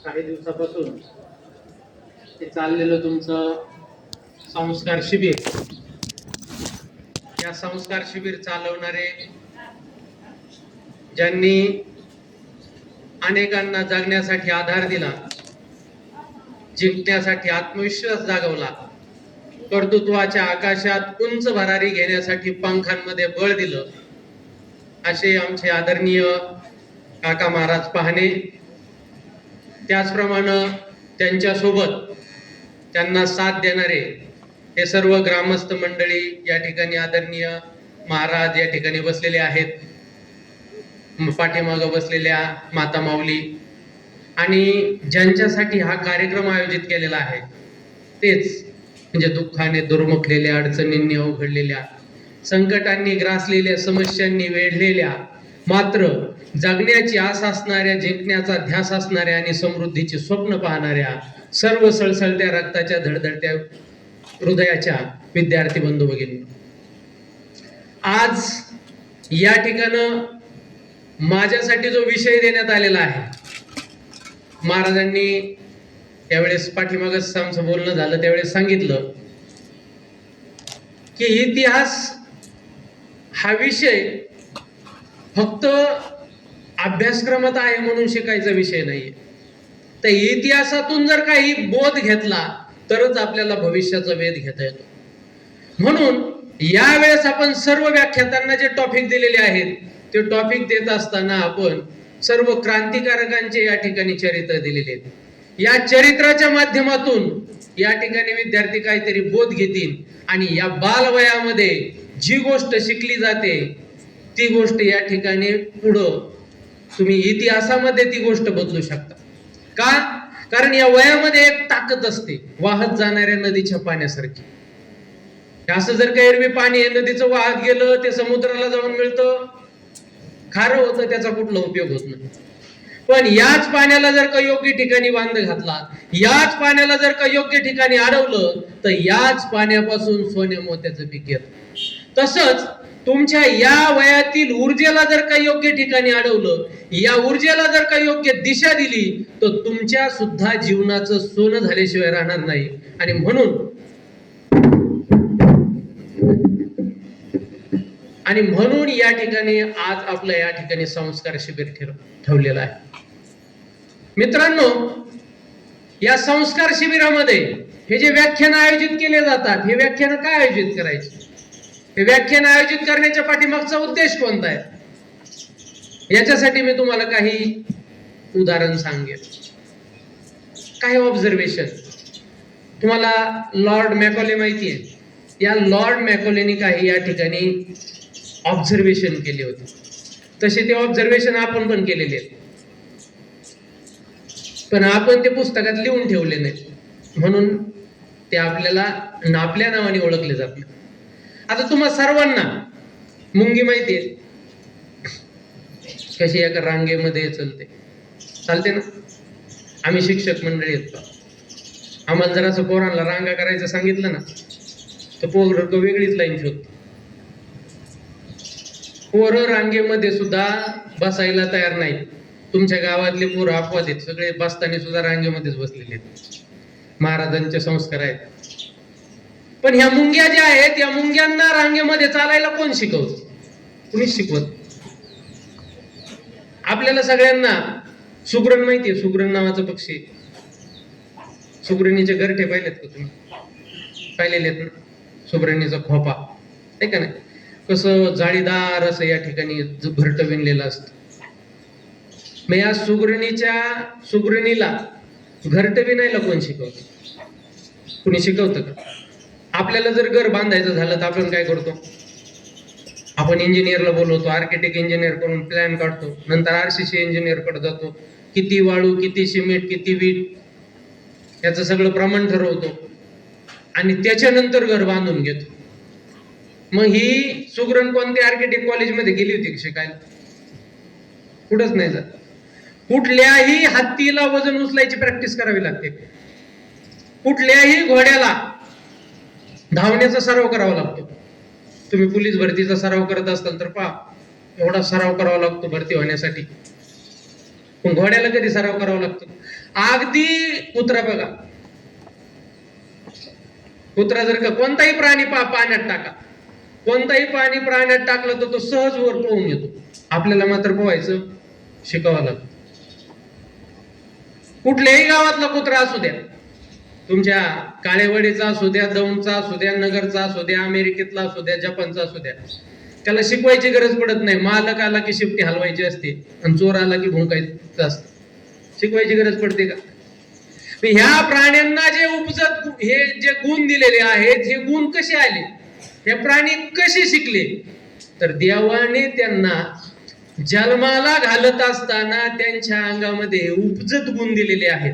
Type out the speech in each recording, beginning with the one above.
काही दिवसापासून ते चाललेलं तुमचं संस्कार शिबिर, या संस्कार शिबिर चालवणारे ज्यांनी अनेकांना जगण्यासाठी आधार दिला, जिंकण्यासाठी आत्मविश्वास जागवला, कर्तृत्वाच्या आकाशात उंच भरारी घेण्यासाठी पंखांमध्ये बळ दिलं, असे आमचे आदरणीय काका महाराज पाहणे. त्याचप्रमाणे त्यांच्या सोबत त्यांना साथ देणारे हे सर्व ग्रामस्थ मंडळी या ठिकाणी आदरणीय महाराज या ठिकाणी बसलेले आहेत, पाठीमागं बसलेल्या माता माऊली आणि ज्यांच्यासाठी हा कार्यक्रम आयोजित केलेला आहे तेच म्हणजे दुःखाने दुर्मुखलेल्या, अडचणींनी अवघडलेल्या, संकटांनी ग्रासलेल्या, समस्यांनी वेढलेल्या, मात्र जगण्याची आस असणाऱ्या, जिंकण्याचा ध्यास असणाऱ्या आणि समृद्धीची स्वप्न पाहणाऱ्या सर्व सळसळत्या रक्ताच्या धडधडत्या हृदयाच्या विद्यार्थी बंधू भगिनी, आज या ठिकाणं माझ्यासाठी जो विषय देण्यात आलेला आहे, महाराजांनी त्यावेळेस पाठीमागच आमचं बोलणं झालं त्यावेळेस सांगितलं की इतिहास हा विषय फक्त अभ्यासक्रमात आहे म्हणून शिकायचा विषय नाहीये. तर इतिहासातून जर काही बोध घेतला तरच आपल्याला भविष्याचा वेध घेता येतो. म्हणून यावेळेस आपण सर्व व्याख्यात्यांना जे टॉपिक दिलेले आहेत ते टॉपिक देत असताना आपण सर्व क्रांतिकारकांचे या ठिकाणी चरित्र दिलेले आहेत. या चरित्राच्या माध्यमातून या ठिकाणी विद्यार्थी काहीतरी बोध घेतील आणि या बालवयामध्ये जी गोष्ट शिकली जाते ती गोष्ट या ठिकाणी पुढं तुम्ही इतिहासामध्ये ती गोष्ट बदलू शकता. का? कारण या वयामध्ये एक ताकद असते, वाहत जाणाऱ्या नदीच्या पाण्यासारखी. असं जर काही एरवी पाणी आहे नदीचं वाहत गेलं ते समुद्राला जाऊन मिळतं, खारं होतं, त्याचा कुठला उपयोग होत नाही. पण याच पाण्याला जर का योग्य ठिकाणी बांध घातला, याच पाण्याला जर का योग्य ठिकाणी अडवलं तर याच पाण्यापासून सोने मोत्याचं पीक येतं. तसंच तुमच्या या वयातील ऊर्जेला जर का योग्य ठिकाणी अडवलं, या ऊर्जेला जर का योग्य दिशा दिली तर तुमच्या सुद्धा जीवनाचं सोनं झाल्याशिवाय राहणार नाही. आणि म्हणून या ठिकाणी आज आपलं या ठिकाणी संस्कार शिबिर ठेवलेलं आहे. मित्रांनो, या संस्कार शिबिरामध्ये हे जे व्याख्यान आयोजित केले जातात, हे व्याख्यान काय आयोजित करायचे, हे व्याख्यान आयोजित करण्याच्या पाठीमागचा उद्देश कोणता आहे, याच्यासाठी मी तुम्हाला काही उदाहरण सांगेन, काही ऑब्झर्वेशन. तुम्हाला लॉर्ड मॅकॉले माहिती आहे, या लॉर्ड मॅकॉलेनी काही या ठिकाणी ऑब्झर्वेशन केले होते. तसे ते ऑब्झर्वेशन आपण पण केलेले आहेत, पण आपण ते पुस्तकात लिहून ठेवले नाही म्हणून ते आपल्याला आपल्या नावाने ओळखले जात नाही. आता तुम्हा सर्वांना मुंगी माहिती आहे कशी एका रांगेमध्ये चालते ना. आम्ही शिक्षक मंडळी येतो, आम्हाला जर असं पोरांना रांगा करायचं सांगितलं ना तर पोरं वेगळीच लाईन शोधतो. पोरं रांगेमध्ये सुद्धा बसायला तयार नाहीत. तुमच्या गावातले पोरं अपवाद आहेत, सगळे बसताना सुद्धा रांगेमध्येच बसलेले आहेत. महाराजांचे संस्कार आहेत. पण ह्या मुंग्या ज्या आहेत, या मुंग्यांना रांगेमध्ये चालायला कोण शिकवत? कुणीच शिकवत. आपल्याला सगळ्यांना सुगरण माहितीये, सुगरण नावाचा पक्षी. सुगरणीचे घरटे पाहिलेत का तुम्ही? पाहिलेले आहेत ना. सुगरणीचा खोपा आहे का नाही, कसं जाळीदार असं या ठिकाणी घरटं विणलेलं असतं. मग या सुगरणीला घरटं विणायला कोण शिकवतं? कुणी शिकवतं का? आपल्याला जर घर बांधायचं झालं तर आपण काय करतो? आपण इंजिनियरला बोलवतो, आर्किटेक्ट इंजिनियर करून प्लॅन काढतो, नंतर RCC इंजिनियर कडे जातो, किती वाळू, किती सिमेंट, किती वीट याचं सगळं प्रमाण ठरवतो आणि त्याच्यानंतर घर बांधून घेतो. मग ही सुगरण कोणत्या आर्किटेक्ट कॉलेजमध्ये गेली होती शिकायला? कुठंच नाही जात. कुठल्याही हत्तीला वजन उचलायची प्रॅक्टिस करावी लागते, कुठल्याही घोड्याला धावण्याचा सराव करावा लागतो. तुम्ही पोलीस भरतीचा सराव करत असाल तर पहा, एवढा सराव करावा लागतो भरती होण्यासाठी. पण घोड्याला कधी सराव करावा लागतो? अगदी कुत्रा बघा, कुत्रा जर का कोणताही प्राणी पाण्यात टाका, कोणताही प्राण्यात टाकलं तर तो सहज वर पोहून येतो. आपल्याला मात्र पोहायचं शिकावं लागतं. कुठल्याही गावातला कुत्रा असू द्या, तुमच्या काळेवाडीचा असू द्या, दौंडचा असू द्या, नगरचा असू द्या, अमेरिकेतला असू द्या, जपानचा असू द्या, त्याला शिकवायची गरज पडत नाही. मालक आला की शिफ्टी हलवायची असते आणि चोर आला की भुंकायचं असतं. शिकवायची गरज पडते का? ह्या प्राण्यांना जे उपजत हे जे गुण दिलेले आहेत, हे गुण कसे आले, हे प्राणी कसे शिकले? तर देवाने त्यांना जन्माला घालत असताना त्यांच्या अंगामध्ये उपजत गुण दिलेले आहेत.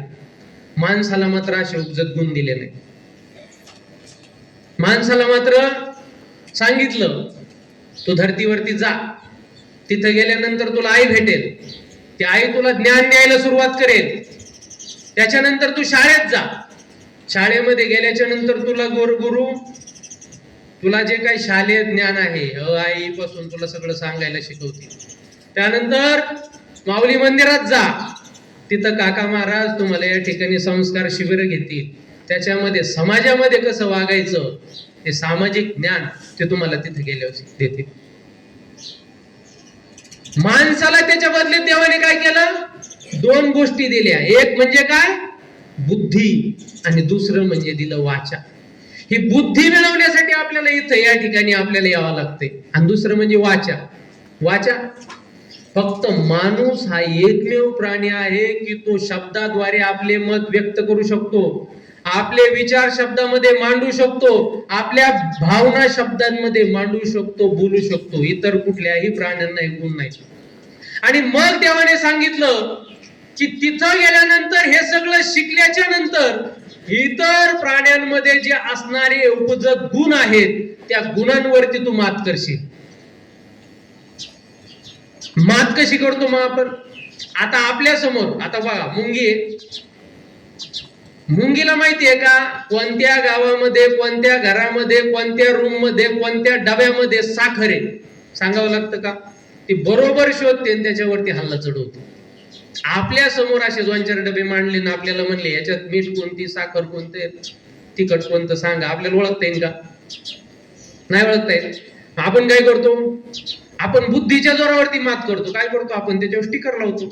माणसाला मात्र असे उपजत गुण दिले नाही. माणसाला मात्र सांगितलं तू धर्तीवरती जा, तिथे गेल्यानंतर तुला आई भेटेल, ती आई तुला ज्ञान द्यायला सुरुवात करेल. त्याच्यानंतर तू शाळेत जा, शाळेमध्ये गेल्याच्या नंतर तुला गुरु तुला जे काही शालेय ज्ञान आहे, आई पासून तुला सगळं सांगायला शिकवते. त्यानंतर माऊली मंदिरात जा, तिथं काका महाराज तुम्हाला या ठिकाणी संस्कार शिबिर घेतील. त्याच्यामध्ये समाजामध्ये कसं वागायचं ते सामाजिक ज्ञान ते तुम्हाला तिथे गेल्यावर देतील. माणसाला त्याच्या बदले देवाने काय केलं? दोन गोष्टी दिल्या. एक म्हणजे काय? बुद्धी, आणि दुसरं म्हणजे दिलं वाचा. ही बुद्धी मिळवण्यासाठी आपल्याला इथं या ठिकाणी आपल्याला यावं लागतंय. आणि दुसरं म्हणजे वाचा. वाचा फक्त माणूस हा एकमेव प्राणी आहे की तो शब्दाद्वारे आपले मत व्यक्त करू शकतो, आपले विचार शब्दामध्ये मांडू शकतो, आपल्या भावना शब्दांमध्ये मांडू शकतो, बोलू शकतो. इतर कुठल्याही प्राण्यांना हे गुण नाही. आणि मग देवाने सांगितलं की तिथं गेल्यानंतर हे सगळं शिकल्याच्या नंतर इतर प्राण्यांमध्ये जे असणारे उपजत गुण आहेत त्या गुणांवरती तू मात करशील. मात कशी करतो मग आपण? आता आपल्या समोर आता बघा मुंगी आहे. मुंगीला माहितीये का कोणत्या गावामध्ये, कोणत्या घरामध्ये, कोणत्या रूम मध्ये, कोणत्या डब्यामध्ये साखर आहे? सांगावं लागतं का? ती बरोबर शोधते आणि त्याच्यावरती हल्ला चढवते. आपल्या समोर असे 2-4 डबे मांडले ना आपल्याला म्हणले याच्यात मीठ कोणती, साखर कोणते, तिखट कोणतं सांगा, आपल्याला ओळखता येईल का? नाही ओळखता येईल. आपण काय करतो? आपण बुद्धीच्या जोरावरती मात करतो. काय करतो आपण? त्याच्यावर स्टिकर लावतो.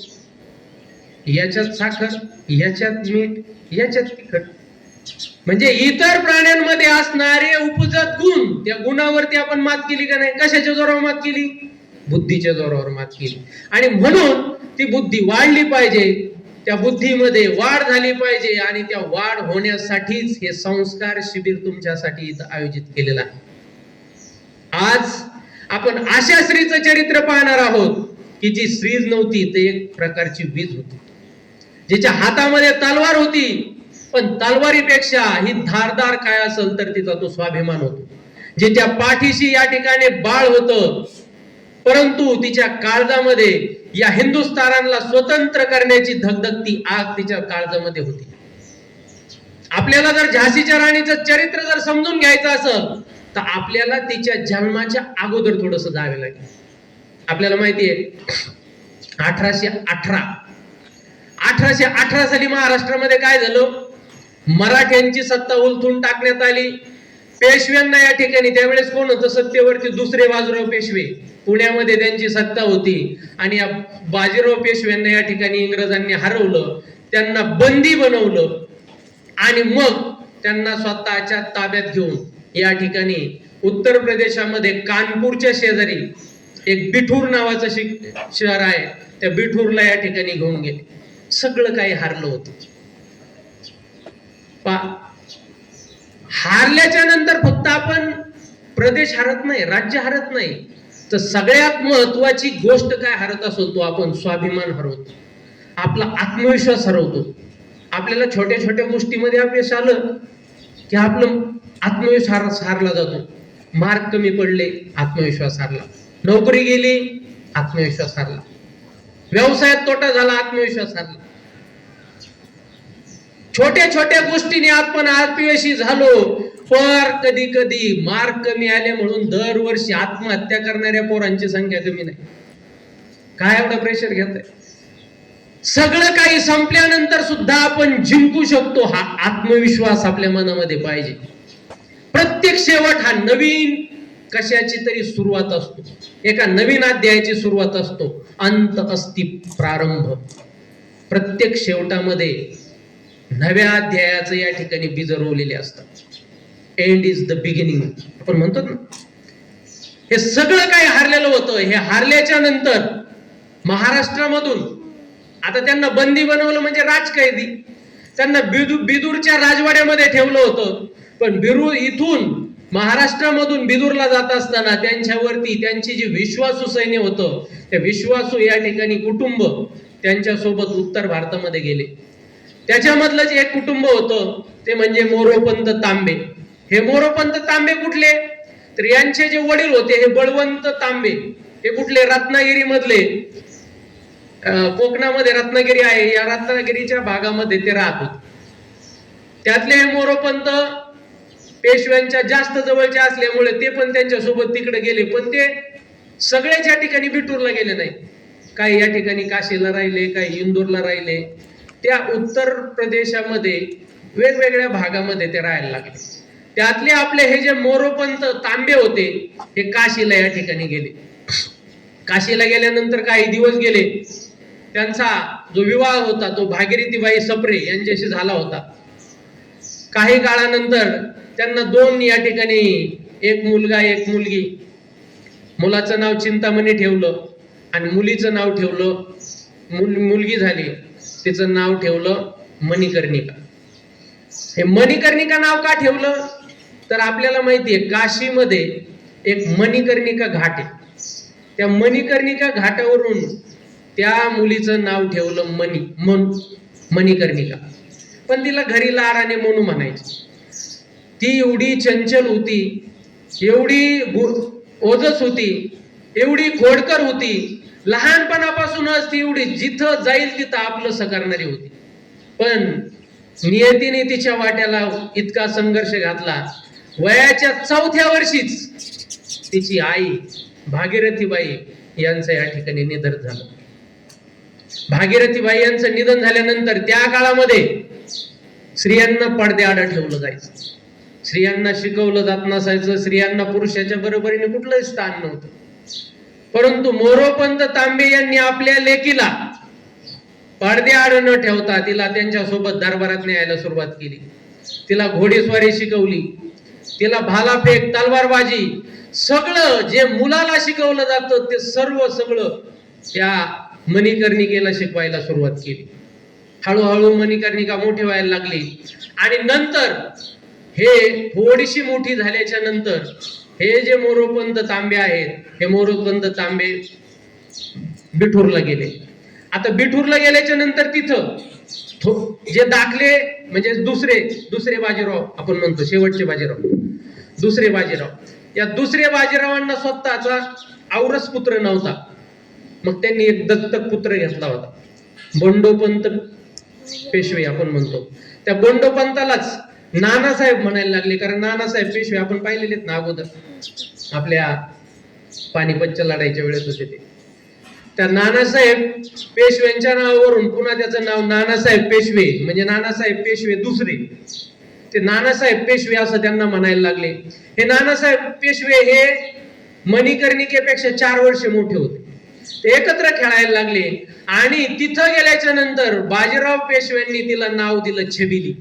याच्यात साखर, याच्यात मीठ, याच्यात तिखट. म्हणजे इतर प्राण्यांमध्ये असणारे उपजत गुण, त्या गुणावरती आपण मात केली का नाही? कशाच्या जोरावर मात केली? बुद्धीच्या जोरावर मात केली. आणि म्हणून ती बुद्धी वाढली पाहिजे, त्या बुद्धीमध्ये वाढ झाली पाहिजे, आणि त्या वाढ होण्यासाठीच हे संस्कार शिबिर तुमच्यासाठी इथं आयोजित केलेलं आहे. आज आपण अशा स्त्रीचं चरित्र पाहणार आहोत की जी स्त्रीच नव्हती, ते एक प्रकारची वीज होती, जिच्या हातामध्ये तलवार होती, पण तलवारीपेक्षा ही धारदार काय असेल तर तिचा तो स्वाभिमान होतो. जिच्या पाठीशी या ठिकाणी बाळ होतं, परंतु तिच्या काळजामध्ये या हिंदुस्थानाला स्वतंत्र करण्याची धगधगती आग तिच्या काळजामध्ये होती. आपल्याला जर झाशीच्या राणीचं चरित्र जर समजून घ्यायचं असेल तर आपल्याला तिच्या जन्माच्या अगोदर थोडंसं जावे लागेल. आपल्याला माहिती आहे 1818 साली महाराष्ट्रामध्ये काय झालं? मराठ्यांची सत्ता उलथून टाकण्यात आली. पेशव्यांना या ठिकाणी त्यावेळेस कोण होतं सत्तेवरती? दुसरे बाजीराव पेशवे. पुण्यामध्ये त्यांची सत्ता होती आणि या बाजीराव पेशव्यांना या ठिकाणी इंग्रजांनी हरवलं, त्यांना बंदी बनवलं आणि मग त्यांना स्वतःच्या ताब्यात घेऊन या ठिकाणी उत्तर प्रदेशामध्ये कानपूरच्या शेजारी एक बिठूर नावाचं शहर आहे, त्या बिठूरला या ठिकाणी घेऊन गेले. सगळं काही हारलं होतं. हारल्याच्या नंतर फक्त आपण प्रदेश हरत नाही, राज्य हरत नाही, तर सगळ्यात महत्वाची गोष्ट काय हरत असतो? तो आपण स्वाभिमान हरवतो, आपला आत्मविश्वास हरवतो. आपल्याला छोट्या छोट्या गोष्टीमध्ये अपयश आलं की आपलं आत्मविश्वास हारला जातो. मार्क कमी पडले, आत्मविश्वास हारला. नोकरी गेली, आत्मविश्वास हारला. व्यवसायात तोटा झाला, आत्मविश्वास हारला. छोट्या छोट्या गोष्टीने आपण अपयशी झालो. पर कधी कधी मार्क कमी आले म्हणून दरवर्षी आत्महत्या करणाऱ्या पोरांची संख्या कमी नाही. काय एवढं प्रेशर घेताय? सगळं काही संपल्यानंतर सुद्धा आपण जिंकू शकतो, हा आत्मविश्वास आपल्या मनामध्ये पाहिजे. प्रत्येक शेवट हा नवीन कशाची तरी सुरुवात असतो, एका नवीन अध्यायाची सुरुवात असतो. अंत अस्ति प्रारंभ. प्रत्येक शेवटामध्ये नव्या अध्यायाचं या ठिकाणी बीज रोवलेले असतात. एंड इज द बिगिनिंग आपण म्हणतो ना. हे सगळं काही हारलेलं होतं. हे हारल्याच्या नंतर महाराष्ट्रामधून आता त्यांना बंदी बनवलं, म्हणजे राजकैदी. त्यांना बिदूरच्या राजवाड्यामध्ये ठेवलं होतं. पण इथून महाराष्ट्रामधून बिदूरला जात असताना त्यांच्यावरती त्यांची जी विश्वासू सैन्य होतं, त्या विश्वासू या ठिकाणी कुटुंब त्यांच्यासोबत उत्तर भारतामध्ये गेले. त्याच्यामधलंच एक कुटुंब होतं, ते म्हणजे मोरोपंत तांबे. हे मोरोपंत तांबे कुठले, तर यांचे जे वडील होते हे बळवंत तांबे. हे कुठले, रत्नागिरी मधले. कोकणामध्ये रत्नागिरी आहे, या रत्नागिरीच्या भागामध्ये ते राहत होते. त्यातले हे मोरोपंत पेशव्यांच्या जास्त जवळचे असल्यामुळे ते पण त्यांच्या सोबत तिकडे गेले. पण ते सगळ्याच या ठिकाणी बिठूरला गेले नाही. काही या ठिकाणी काशीला राहिले, काही इंदूरला राहिले. त्या उत्तर प्रदेशामध्ये वेगवेगळ्या भागामध्ये ते राहायला लागले. त्यातले आपले हे जे मोरोपंत तांबे होते हे काशीला या ठिकाणी गेले. काशीला गेल्यानंतर काही दिवस गेले. त्यांचा जो विवाह होता तो भागीरथीबाई सप्रे यांच्याशी झाला होता. काही काळानंतर त्यांना दोन या ठिकाणी, एक मुलगा एक मुलगी. मुलाचं नाव चिंतामणी ठेवलं आणि मुलीचं नाव ठेवलं, मुलगी झाली तिचं नाव ठेवलं मणिकर्णिका. हे मणिकर्णिका नाव का ठेवलं, तर आपल्याला माहिती आहे काशीमध्ये एक मणिकर्णिका घाट आहे. त्या मणिकर्णिका घाटावरून त्या मुलीचं नाव ठेवलं मणिकर्णिका. पण तिला घरी लाडाने मनू म्हणायची. ती एवढी चंचल होती, एवढी ओजस होती, एवढी खोडकर होती. लहानपणापासूनच ती एवढी जिथं जाईल तिथं आपलं करणारी होती. पण नियतीने तिच्या वाट्याला इतका संघर्ष घातला. वयाच्या 4थ्या वर्षीच तिची आई भागीरथीबाई यांचं या ठिकाणी निधन झालं. भागीरथीबाई यांचं निधन झाल्यानंतर त्या काळामध्ये स्त्रियांना पडद्याआड ठेवलं जायचं. स्त्रियांना शिकवलं जात नसायचं. स्त्रियांना पुरुषाच्या बरोबरीने कुठलंही स्थान नव्हतं. परंतु मोरोपंत तांबे यांनी आपल्या लेकीला पडद्याआड न ठेवता तिला त्यांच्यासोबत दरबारात न्यायला सुरुवात केली. तिला घोडेस्वारी शिकवली, तिला भालाफेक, तलवारबाजी, सगळं जे मुलाला शिकवलं जातं ते सगळं त्या मणिकर्णिकेला शिकवायला सुरुवात केली. हळूहळू मणिकर्णिका मोठी व्हायला लागली आणि नंतर हे थोडीशी मोठी झाल्याच्या नंतर हे जे मोरोपंत तांबे आहेत, हे मोरोपंत तांबे बिठूरला गेले. आता बिठूरला गेल्याच्या नंतर तिथं जे दाखले, म्हणजे दुसरे बाजीराव आपण म्हणतो, शेवटचे बाजीराव, दुसरे बाजीराव, या दुसऱ्या बाजीरावांना स्वतःचा औरस पुत्र नव्हता. मग त्यांनी एक दत्तक पुत्र घेतला होता, बंडोपंत पेशवे आपण म्हणतो. त्या बंडोपंतालाच नानासाहेब म्हणायला लागले, कारण नानासाहेब पेशवे आपण पाहिलेलेत ना अगोदर, आपल्या पानिपतच्या लढाईच्या वेळेस होते ते. त्या नानासाहेब पेशव्यांच्या नावावरून पुन्हा त्याचं नाव नानासाहेब पेशवे, म्हणजे नानासाहेब पेशवे दुसरे. ते नानासाहेब पेशवे असं त्यांना म्हणायला लागले. हे नानासाहेब पेशवे हे मणिकर्णिकेपेक्षा 4 वर्ष मोठे होते. ते एकत्र खेळायला लागले आणि तिथं गेल्याच्या नंतर बाजीराव पेशव्यांनी तिला नाव दिलं छबिली.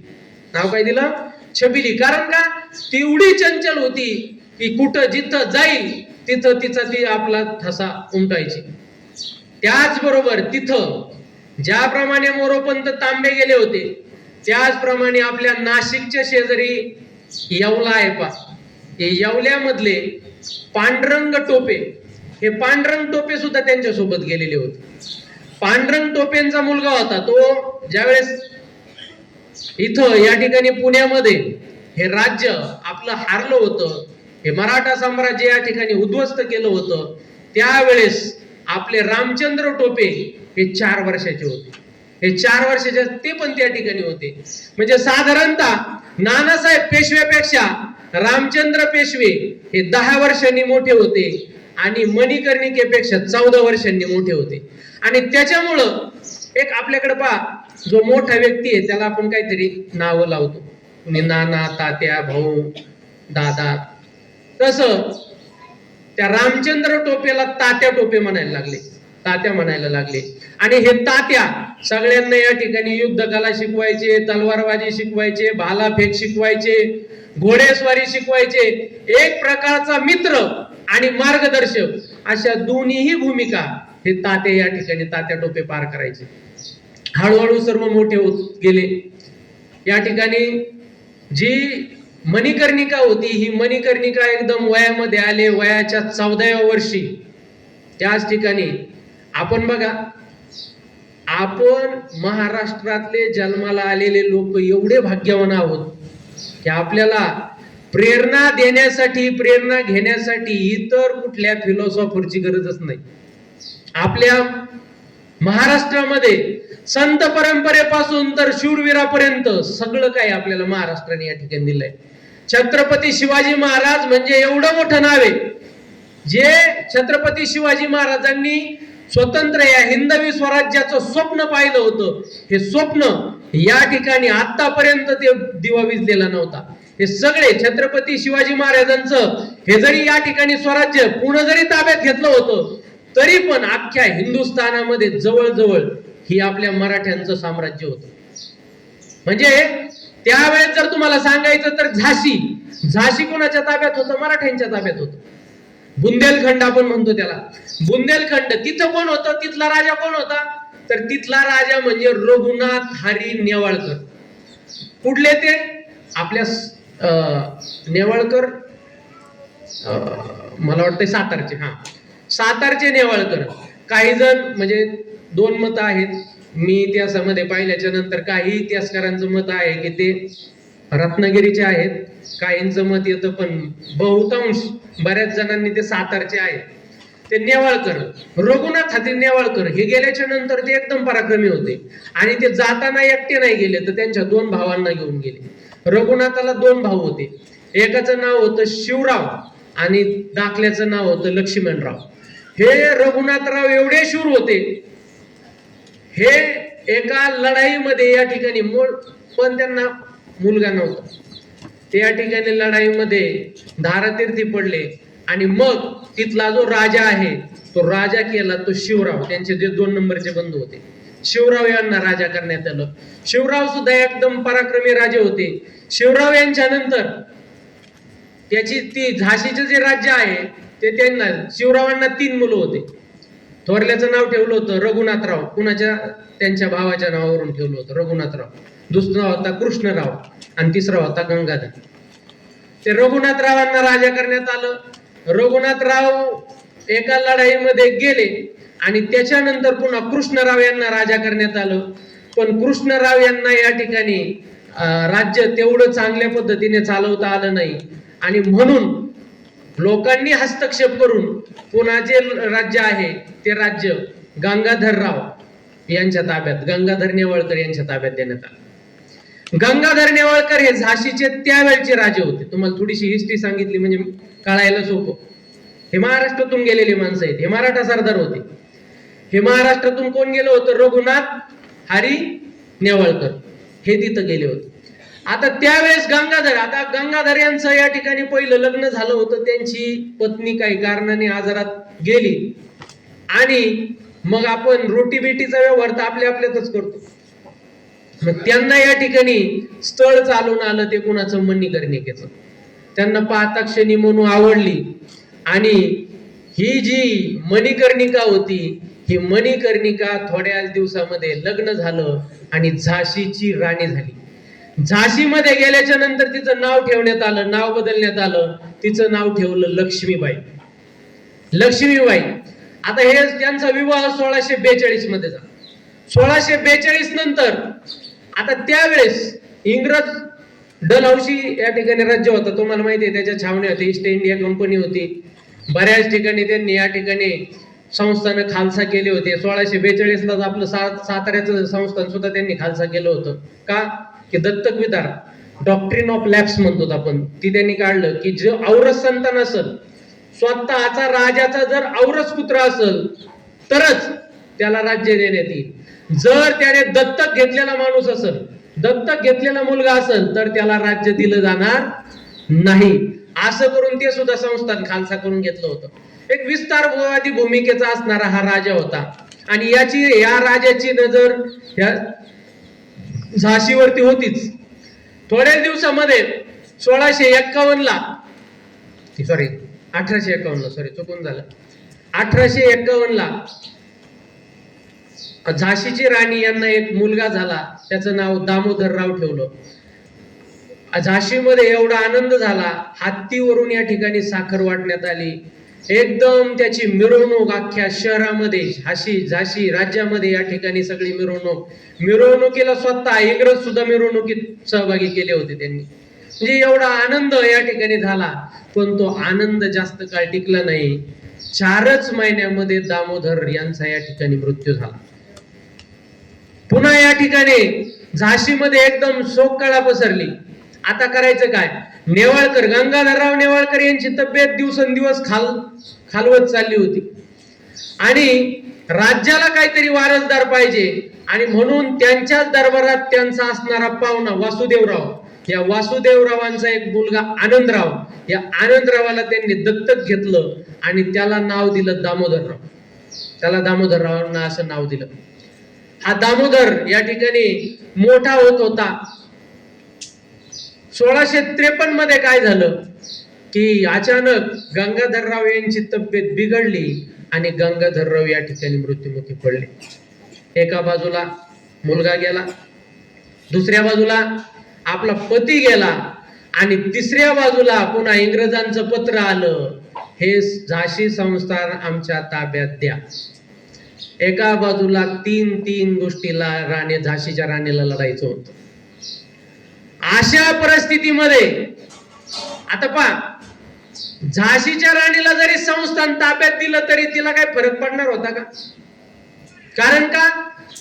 नाव काय दिलं? छबिली. कारण का? ती एवढी चंचल होती की कुठं जिथं जाईल तिथं तिचा ती आपला ठसा उमटायची. त्याचबरोबर तिथं ज्याप्रमाणे मोरोपंत तांबे गेले होते त्याचप्रमाणे आपल्या नाशिकच्या शेजारी येवला आहे पा, हे येवल्यामधले पांडुरंग टोपे, हे पांडुरंग टोपे सुद्धा त्यांच्या सोबत गेलेले होते. पांडुरंग टोपेंचा मुलगा होता तो, ज्यावेळेस इथं या ठिकाणी पुण्यामध्ये हे राज्य आपलं हारलं होतं, हे मराठा साम्राज्य या ठिकाणी उद्ध्वस्त केलं होतं, त्यावेळेस आपले रामचंद्र टोपे हे 4 वर्षाचे होते. हे 4 वर्षाचे ते पण त्या ठिकाणी होते. म्हणजे साधारणतः नानासाहेब पेशव्यापेक्षा रामचंद्र पेशवे हे 10 वर्षांनी मोठे होते आणि मणिकर्णिकेपेक्षा 14 वर्षांनी मोठे होते. आणि त्याच्यामुळं एक आपल्याकडे पहा, जो मोठा व्यक्ती आहे त्याला आपण काहीतरी नावं लावतो, कुणी नाना, तात्या, भाऊ, दादा. तसं त्या रामचंद्र टोपेला तात्या टोपे म्हणायला लागले, तात्या म्हणायला लागले. आणि हे तात्या सगळ्यांना या ठिकाणी युद्धकला शिकवायचे, तलवारबाजी शिकवायचे, भालाफेक शिकवायचे, घोडेस्वारी शिकवायचे. एक प्रकारचा मित्र आणि मार्गदर्शक अशा दोन्हीही भूमिका हे तात्या या ठिकाणी तात्या टोपे पार करायचे. हळूहळू सर्व मोठे होत गेले. या ठिकाणी जी मणिकर्णिका होती, ही मणिकर्णिका एकदम वयामध्ये आले, वयाच्या 14व्या वर्षी. त्याच ठिकाणी आपण बघा, आपण महाराष्ट्रातले जन्माला आलेले लोक एवढे भाग्यवान आहोत की आपल्याला प्रेरणा देण्यासाठी, प्रेरणा घेण्यासाठी इतर कुठल्या फिलॉसॉफरची गरजच नाही. आपल्या महाराष्ट्रामध्ये संत परंपरेपासून तर शूरवीरापर्यंत सगळं काही आपल्याला महाराष्ट्राने या ठिकाणी दिलंय. छत्रपती शिवाजी महाराज म्हणजे एवढं मोठं नाव आहे, जे छत्रपती शिवाजी महाराजांनी स्वतंत्र या हिंदवी स्वराज्याचं स्वप्न पाहिलं होतं. हे स्वप्न या ठिकाणी आतापर्यंत ते दिवा विझलेला नव्हता. हे सगळे छत्रपती शिवाजी महाराजांचं हे जरी या ठिकाणी स्वराज्य पूर्ण जरी ताब्यात घेतलं होतं, तरी पण अख्ख्या हिंदुस्थानामध्ये जवळजवळ ही आपल्या मराठ्यांचं साम्राज्य होतं. म्हणजे त्यावेळेस जर तुम्हाला सांगायचं तर झाशी कोणाच्या ताब्यात होतं? मराठ्यांच्या ताब्यात होतं. बुंदेलखंड आपण म्हणतो त्याला, बुंदेलखंड. तिथं कोण होतं? तिथला राजा कोण होता? तर तिथला राजा म्हणजे रघुनाथ हरी नेवाळकर. कुठले ते? आपल्या नेवाळकर, मला वाटतं सातारचे. सातारचे नेवाळकर. काही जण म्हणजे दोन मत आहेत, मी इतिहासामध्ये पाहिल्याच्या नंतर. काही इतिहासकारांचं मत आहे की ते रत्नागिरीचे आहेत, काहींचं मत येतं, पण बहुतांश बऱ्याच जणांनी ते सातारचे आहेत. ते नेवाळकर, रघुनाथ हरी नेवाळकर हे गेल्याच्या नंतर ते एकदम पराक्रमी होते. आणि ते जाताना एकटे नाही गेले, तर त्यांच्या दोन भावांना घेऊन गेले. रघुनाथाला दोन भाऊ होते. एकाचं नाव होतं शिवराव आणि दाखल्याचं नाव होतं लक्ष्मणराव. हे रघुनाथराव एवढे शूर होते, हे एका लढाईमध्ये या ठिकाणी पण त्यांना मुलगा नव्हता. ते या ठिकाणी लढाईमध्ये धारातीर्थी पडले. आणि मग तिथला जो राजा आहे तो राजा केला तो शिवराव. त्यांचे जे 2 नंबरचे बंधू होते, शिवराव यांना राजा करण्यात आलं. शिवराव सुद्धा एकदम पराक्रमी राजे होते. शिवराव यांच्या नंतर त्याची ती झाशीचं जे राज्य आहे ते त्यांना, शिवरावांना 3 मुलं होते. थोरल्याचं नाव ठेवलं होतं रघुनाथराव, कुणाच्या? त्यांच्या भावाच्या नावावरून ठेवलं होतं रघुनाथराव. दुसरा होता कृष्णराव आणि तिसरा होता गंगाधर. ते रघुनाथरावांना राजा करण्यात आलं. रघुनाथराव एका लढाईमध्ये गेले आणि त्याच्यानंतर पुन्हा कृष्णराव यांना राजा करण्यात आलं. पण कृष्णराव यांना या ठिकाणी राज्य तेवढं चांगल्या पद्धतीने चालवता आलं नाही. आणि म्हणून लोकांनी हस्तक्षेप करून पुन्हा जे राज्य आहे ते राज्य गंगाधरराव यांच्या ताब्यात, गंगाधर नेवाळकर यांच्या ताब्यात देण्यात आलं. गंगाधर नेवाळकर हे झाशीचे त्यावेळचे राजे होते. तुम्हाला थोडीशी हिस्ट्री सांगितली म्हणजे कळायला सोपं. हे महाराष्ट्रातून गेलेले माणसं आहेत, हे मराठा सरदार होते. हे महाराष्ट्रातून कोण गेलं होतं? रघुनाथ हरी नेवाळकर हे तिथं गेले होते. आता त्यावेळेस आता गंगाधर यांचं या ठिकाणी पहिलं लग्न झालं होतं. त्यांची पत्नी काही कारणाने आजारात गेली आणि मग आपण रोटी बेटीचा व्यवहार तर आपल्यातच करतो. मग त्यांना या ठिकाणी स्थळ चालून आलं ते कुणाचं? मणिकर्णिकेचं. त्यांना पाहता क्षणी म्हणू आवडली आणि ही जी मणिकर्णिका होती, ही मणिकर्णिका थोड्याच दिवसामध्ये लग्न झालं आणि झाशीची राणी झाली. झाशीमध्ये गेल्याच्या नंतर तिचं नाव ठेवण्यात आलं, नाव बदलण्यात आलं. तिचं नाव ठेवलं लक्ष्मीबाई. लक्ष्मीबाई. आता हे त्यांचा विवाह 1642 मध्ये झाला. 1642 नंतर आता त्यावेळेस इंग्रज डलहौसी या ठिकाणी राज्य होतं, तुम्हाला माहिती आहे. त्याच्या छावण्या होती, ईस्ट इंडिया कंपनी होती. बऱ्याच ठिकाणी त्यांनी या ठिकाणी संस्थानं खालसा केले होते. 1642 आपलं साताऱ्याचं संस्थान सुद्धा त्यांनी खालसा केलं होतं. का? की दत्तक विधार, डॉक्ट्रिन ऑफ लॅप्स म्हणतो आपण, ती त्यांनी काढलं की जो औरस संतान असेल, स्वतःचा राजाचा जर औरस पुत्र असेल तरच त्याला राज्य देण्यात येईल. जर त्याने दत्तक घेतलेला माणूस असेल, दत्तक घेतलेला मुलगा असेल, तर त्याला राज्य दिलं जाणार नाही. असं करून ते सुद्धा संस्थान खालसा करून घेतलं होतं. एक विस्तारवादी भूमिकेचा असणारा हा राजा होता आणि या राजाची नजर या झाशीवरती होतीच. थोड्या दिवसामध्ये 1851 चुकून झालं, 1851 झाशीची राणी यांना एक मुलगा झाला, त्याचं नाव दामोदरराव ठेवलं. झाशीमध्ये एवढा आनंद झाला, हत्तीवरून या ठिकाणी साखर वाटण्यात आली. एकदम त्याची मिरवणूक अख्ख्या शहरामध्ये, झाशी राज्यामध्ये या ठिकाणी सगळी मिरवणुकीला स्वतः इंग्रज सुद्धा मिरवणुकीत सहभागी केले होते त्यांनी. म्हणजे एवढा आनंद या ठिकाणी झाला. पण तो आनंद जास्त काळ टिकला नाही. 4च महिन्यामध्ये दामोदर यांचा या ठिकाणी मृत्यू झाला. पुन्हा या ठिकाणी झाशीमध्ये एकदम शोककळा पसरली. आता करायचं काय? नेवाळकर, गंगाधरराव नेवाळकर यांची तब्येत दिवसेंदिवस खालवत चालली होती आणि राज्याला काहीतरी वारसदार पाहिजे आणि म्हणून त्यांच्याच दरबारात त्यांचा असणारा पाहुणा वासुदेवराव, या वासुदेवरावांचा एक मुलगा आनंदराव, या आनंदरावाला त्यांनी दत्तक घेतलं आणि त्याला नाव दिलं दामोदरराव. त्याला दामोदररावांना असं नाव दिलं. हा दामोदर या ठिकाणी मोठा होत होता. 1653 मध्ये काय झालं की अचानक गंगाधरराव यांची तब्येत बिघडली आणि गंगाधरराव या ठिकाणी मृत्युमुखी पडले. एका बाजूला मुलगा गेला, दुसऱ्या बाजूला आपला पती गेला आणि तिसऱ्या बाजूला पुन्हा इंग्रजांचं पत्र आलं, हे झाशी संस्थान आमच्या ताब्यात द्या. एका बाजूला तीन गोष्टीला झाशीच्या राणीला लढायचं होतं. अशा परिस्थितीमध्ये आता पहा, झाशीच्या राणीला जरी संस्थान ताब्यात दिलं तरी तिला काय फरक पडणार होता का? कारण का?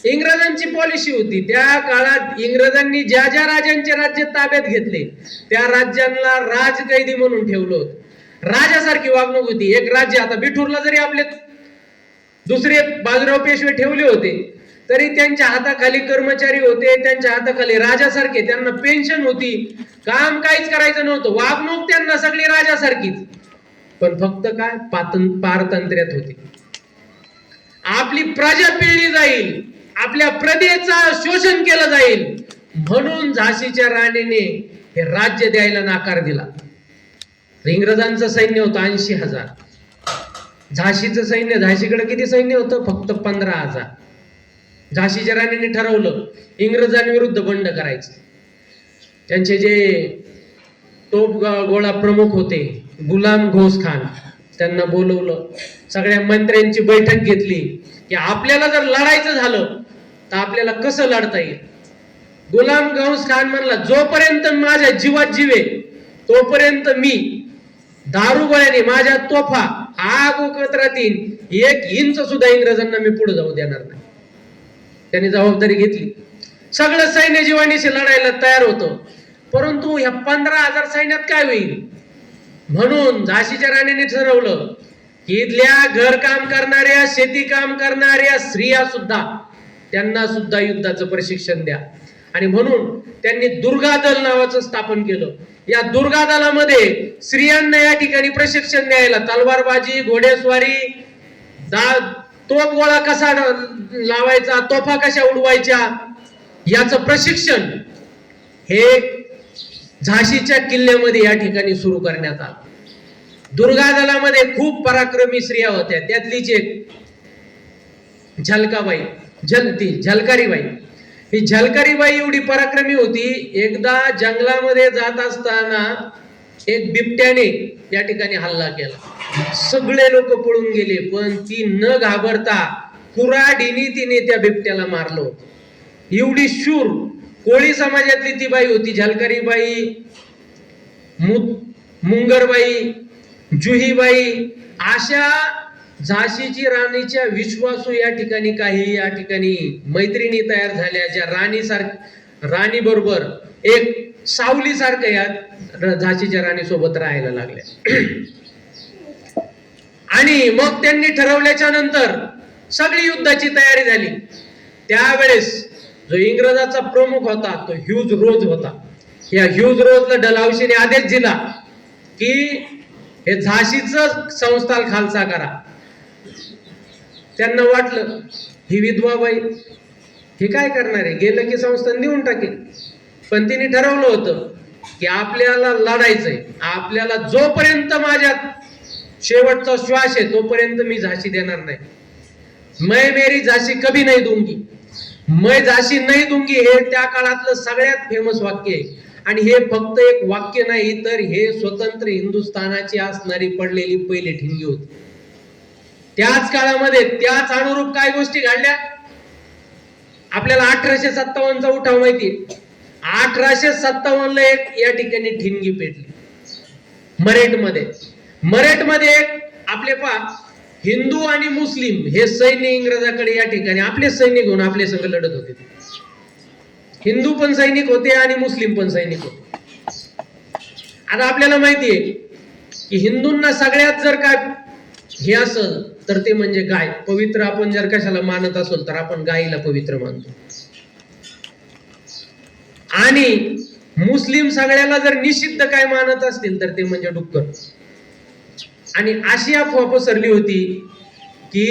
इंग्रजांची पॉलिसी होती त्या काळात. इंग्रजांनी ज्या राजांचे राज्य ताब्यात घेतले त्या राज्यांना राजकैदी म्हणून ठेवलं होतं. राजासारखी वागणूक होती. एक राज्य, आता बिठूरला जरी आपले दुसरे बाजीराव पेशवे ठेवले होते तरी त्यांच्या हाताखाली कर्मचारी होते, त्यांच्या हाताखाली राजासारखे, त्यांना पेन्शन होती, काम काहीच करायचं नव्हतं, वागणूक त्यांना सगळी राजासारखीच. पण फक्त काय? पारतंत्र्यात होती. आपली प्रजा पिळली जाईल, आपल्या प्रजेचं शोषण केलं जाईल म्हणून झाशीच्या राणीने हे राज्य द्यायला नकार दिला. इंग्रजांचं सैन्य होतं 80,000. झाशीचं सैन्य, झाशीकडे किती सैन्य होतं? फक्त 15,000. झाशीच्या राणीने ठरवलं इंग्रजांविरुद्ध बंड करायचं. त्यांचे जे तोफ गोळा प्रमुख होते गुलाम घोष खान, त्यांना बोलवलं, सगळ्या मंत्र्यांची बैठक घेतली की आपल्याला जर लढायचं झालं तर आपल्याला कसं लढता येईल. गुलाम घोष खान म्हणला, जोपर्यंत माझ्या जीवात जीवे तोपर्यंत मी दारुगोळ्याने माझ्या तोफा आग ओकत राहतील, 1 इंच सुद्धा इंग्रजांना मी पुढे जाऊ देणार नाही. त्यांनी जबाबदारी घेतली. सगळं सैन्य जीवानीशी लढायला तयार होतं. परंतु ह्या 15,000 सैन्यात काय होईल? म्हणून झाशीच्या राणीने ठरवलं की इथल्या घरकाम करणाऱ्या, शेती काम करणाऱ्या स्त्रिया सुद्धा, त्यांना सुद्धा युद्धाचं प्रशिक्षण द्या. आणि म्हणून त्यांनी दुर्गा दल नावाचं स्थापन केलं. या दुर्गा दलामध्ये स्त्रियांना या ठिकाणी प्रशिक्षण द्यायला, तलवारबाजी, घोडेस्वारी, तोफ गोळा कसा लावायचा, तोफा कशा उडवायच्या, याचं प्रशिक्षण हे झाशीच्या किल्ल्यामध्ये या ठिकाणी सुरू करण्यात आलं. दुर्गा दलामध्ये खूप पराक्रमी स्त्रिया होत्या. त्यातलीच एक झलकारीबाई. ही झलकारीबाई एवढी पराक्रमी होती, एकदा जंगलामध्ये जात असताना एक बिबट्याने या ठिकाणी हल्ला केला. सगळे लोक पळून गेले, पण ती न घाबरता कुऱ्हाडीने तिने त्या बिबट्याला मारलं. एवढी शूर कोळी समाजातली ती बाई होती. झलकारीबाई, मुंगरबाई, जुहीबाई, अशा झाशीची राणीच्या विश्वासू या ठिकाणी मैत्रिणी तयार झाल्या, ज्या राणी बरोबर एक सावली सारखं या झाशीच्या राणी सोबत राहायला लागल्या. आणि मग त्यांनी ठरवल्याच्या नंतर सगळी युद्धाची तयारी झाली. त्यावेळेस जो इंग्रजाचा प्रमुख होता तो ह्यूज रोज होता. या ह्यूज रोजला डलहौसीने आदेश दिला की हे झाशीचं संस्थान खालसा करा. त्यांना वाटलं ही विधवा बाई हे काय करणार आहे, गेलं की संस्थान देऊन टाकेल. पण तिने ठरवलं होतं की आपल्याला लढायचंय, आपल्याला जोपर्यंत माझ्यात शेवटचा श्वास आहे तोपर्यंत मी झाशी देणार नाही. मैं मेरी झाशी कभी नहीं दूंगी, मैं झाशी नहीं दूंगी हे त्या काळातलं सगळ्यात फेमस वाक्य आहे. आणि हे फक्त एक वाक्य नाही तर हे स्वतंत्र हिंदुस्थानाची असणारी पडलेली पहिली ठिणगी होती. त्याच काळामध्ये त्याच अनुरूप काय गोष्टी घडल्या आपल्याला 1857चा उठाव माहिती. 1857ला एक या ठिकाणी ठिणगी पेटली मरेठमध्ये. मरेठमध्ये एक आपले हिंदू आणि मुस्लिम हे सैन्य इंग्रजाकडे या ठिकाणी आपले सैनिक होऊन आपले संघ लढत होते. हिंदू पण सैनिक होते आणि मुस्लिम पण सैनिक होते. आता आपल्याला माहिती आहे की हिंदूंना सगळ्यात जर काय हे असेल तर ते म्हणजे गाय. पवित्र आपण जर कशाला मानत असेल तर आपण गायीला पवित्र मानतो. आणि मुस्लिम सगळ्याला जर निषिद्ध काय मानत असतील तर ते म्हणजे डुक्कर. आणि अशी अफवा पसरली होती की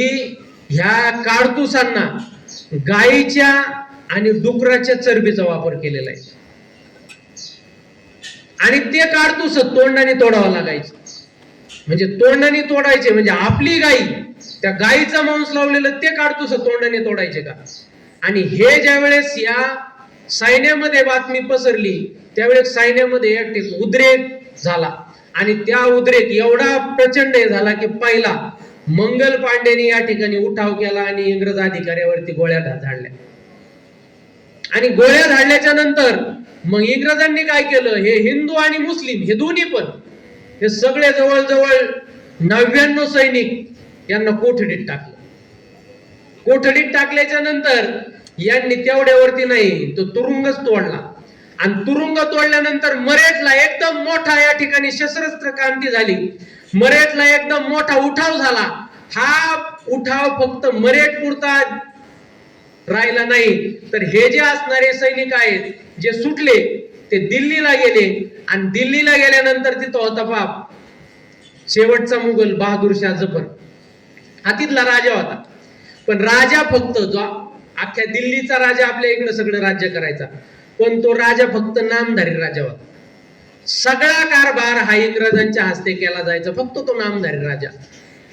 ह्या काडतुसांना गायीच्या आणि डुकराच्या चरबीचा वापर केलेला आहे. आणि ते काडतुस तोंडाने तोडावं लागायचं. म्हणजे तोंडाने तोडायचे म्हणजे आपली गायी त्या गायीचा मांस लावलेलं ते काडतुस तोंडाने तोडायचे का. आणि हे ज्या वेळेस या सैन्यामध्ये बातमी पसरली त्यावेळेस सैन्यामध्ये एक उद्रेक झाला. आणि त्या उद्रेक एवढा प्रचंड झाला की पहिला मंगल पांडेने या ठिकाणी उठाव केला आणि इंग्रज अधिकाऱ्यावरती गोळ्या झाडल्या. आणि गोळ्या झाडल्याच्या नंतर मग इंग्रजांनी काय केलं, हे हिंदू आणि मुस्लिम हे दोन्ही पण हे सगळे जवळजवळ 99 सैनिक यांना कोठडीत टाकलं. कोठडीत टाकल्याच्या नंतर यांनी तेवढ्यावरती नाही तो तुरुंगच तोडला. आणि तुरुंग तोडल्यानंतर मरेठला एकदम मोठा या ठिकाणी सशस्त्र क्रांती झाली. मरेठला एकदम मोठा उठाव झाला. हा उठाव फक्त मरेठ पुरता राहिला नाही तर हे जे असणारे सैनिक आहेत जे सुटले ते दिल्लीला गेले. आणि दिल्लीला गेल्यानंतर तिथं होता बाप शेवटचा मुघल बहादूर शाह जफर हा तिथला राजा होता. पण राजा फक्त जो अख्ख्या दिल्लीचा राजा आपल्या इकडे सगळं राज्य करायचा पण तो राजा फक्त नामधारी राजा होता. सगळा कारभार हा इंग्रजांच्या हस्ते केला जायचा फक्त तो नामधारी राजा.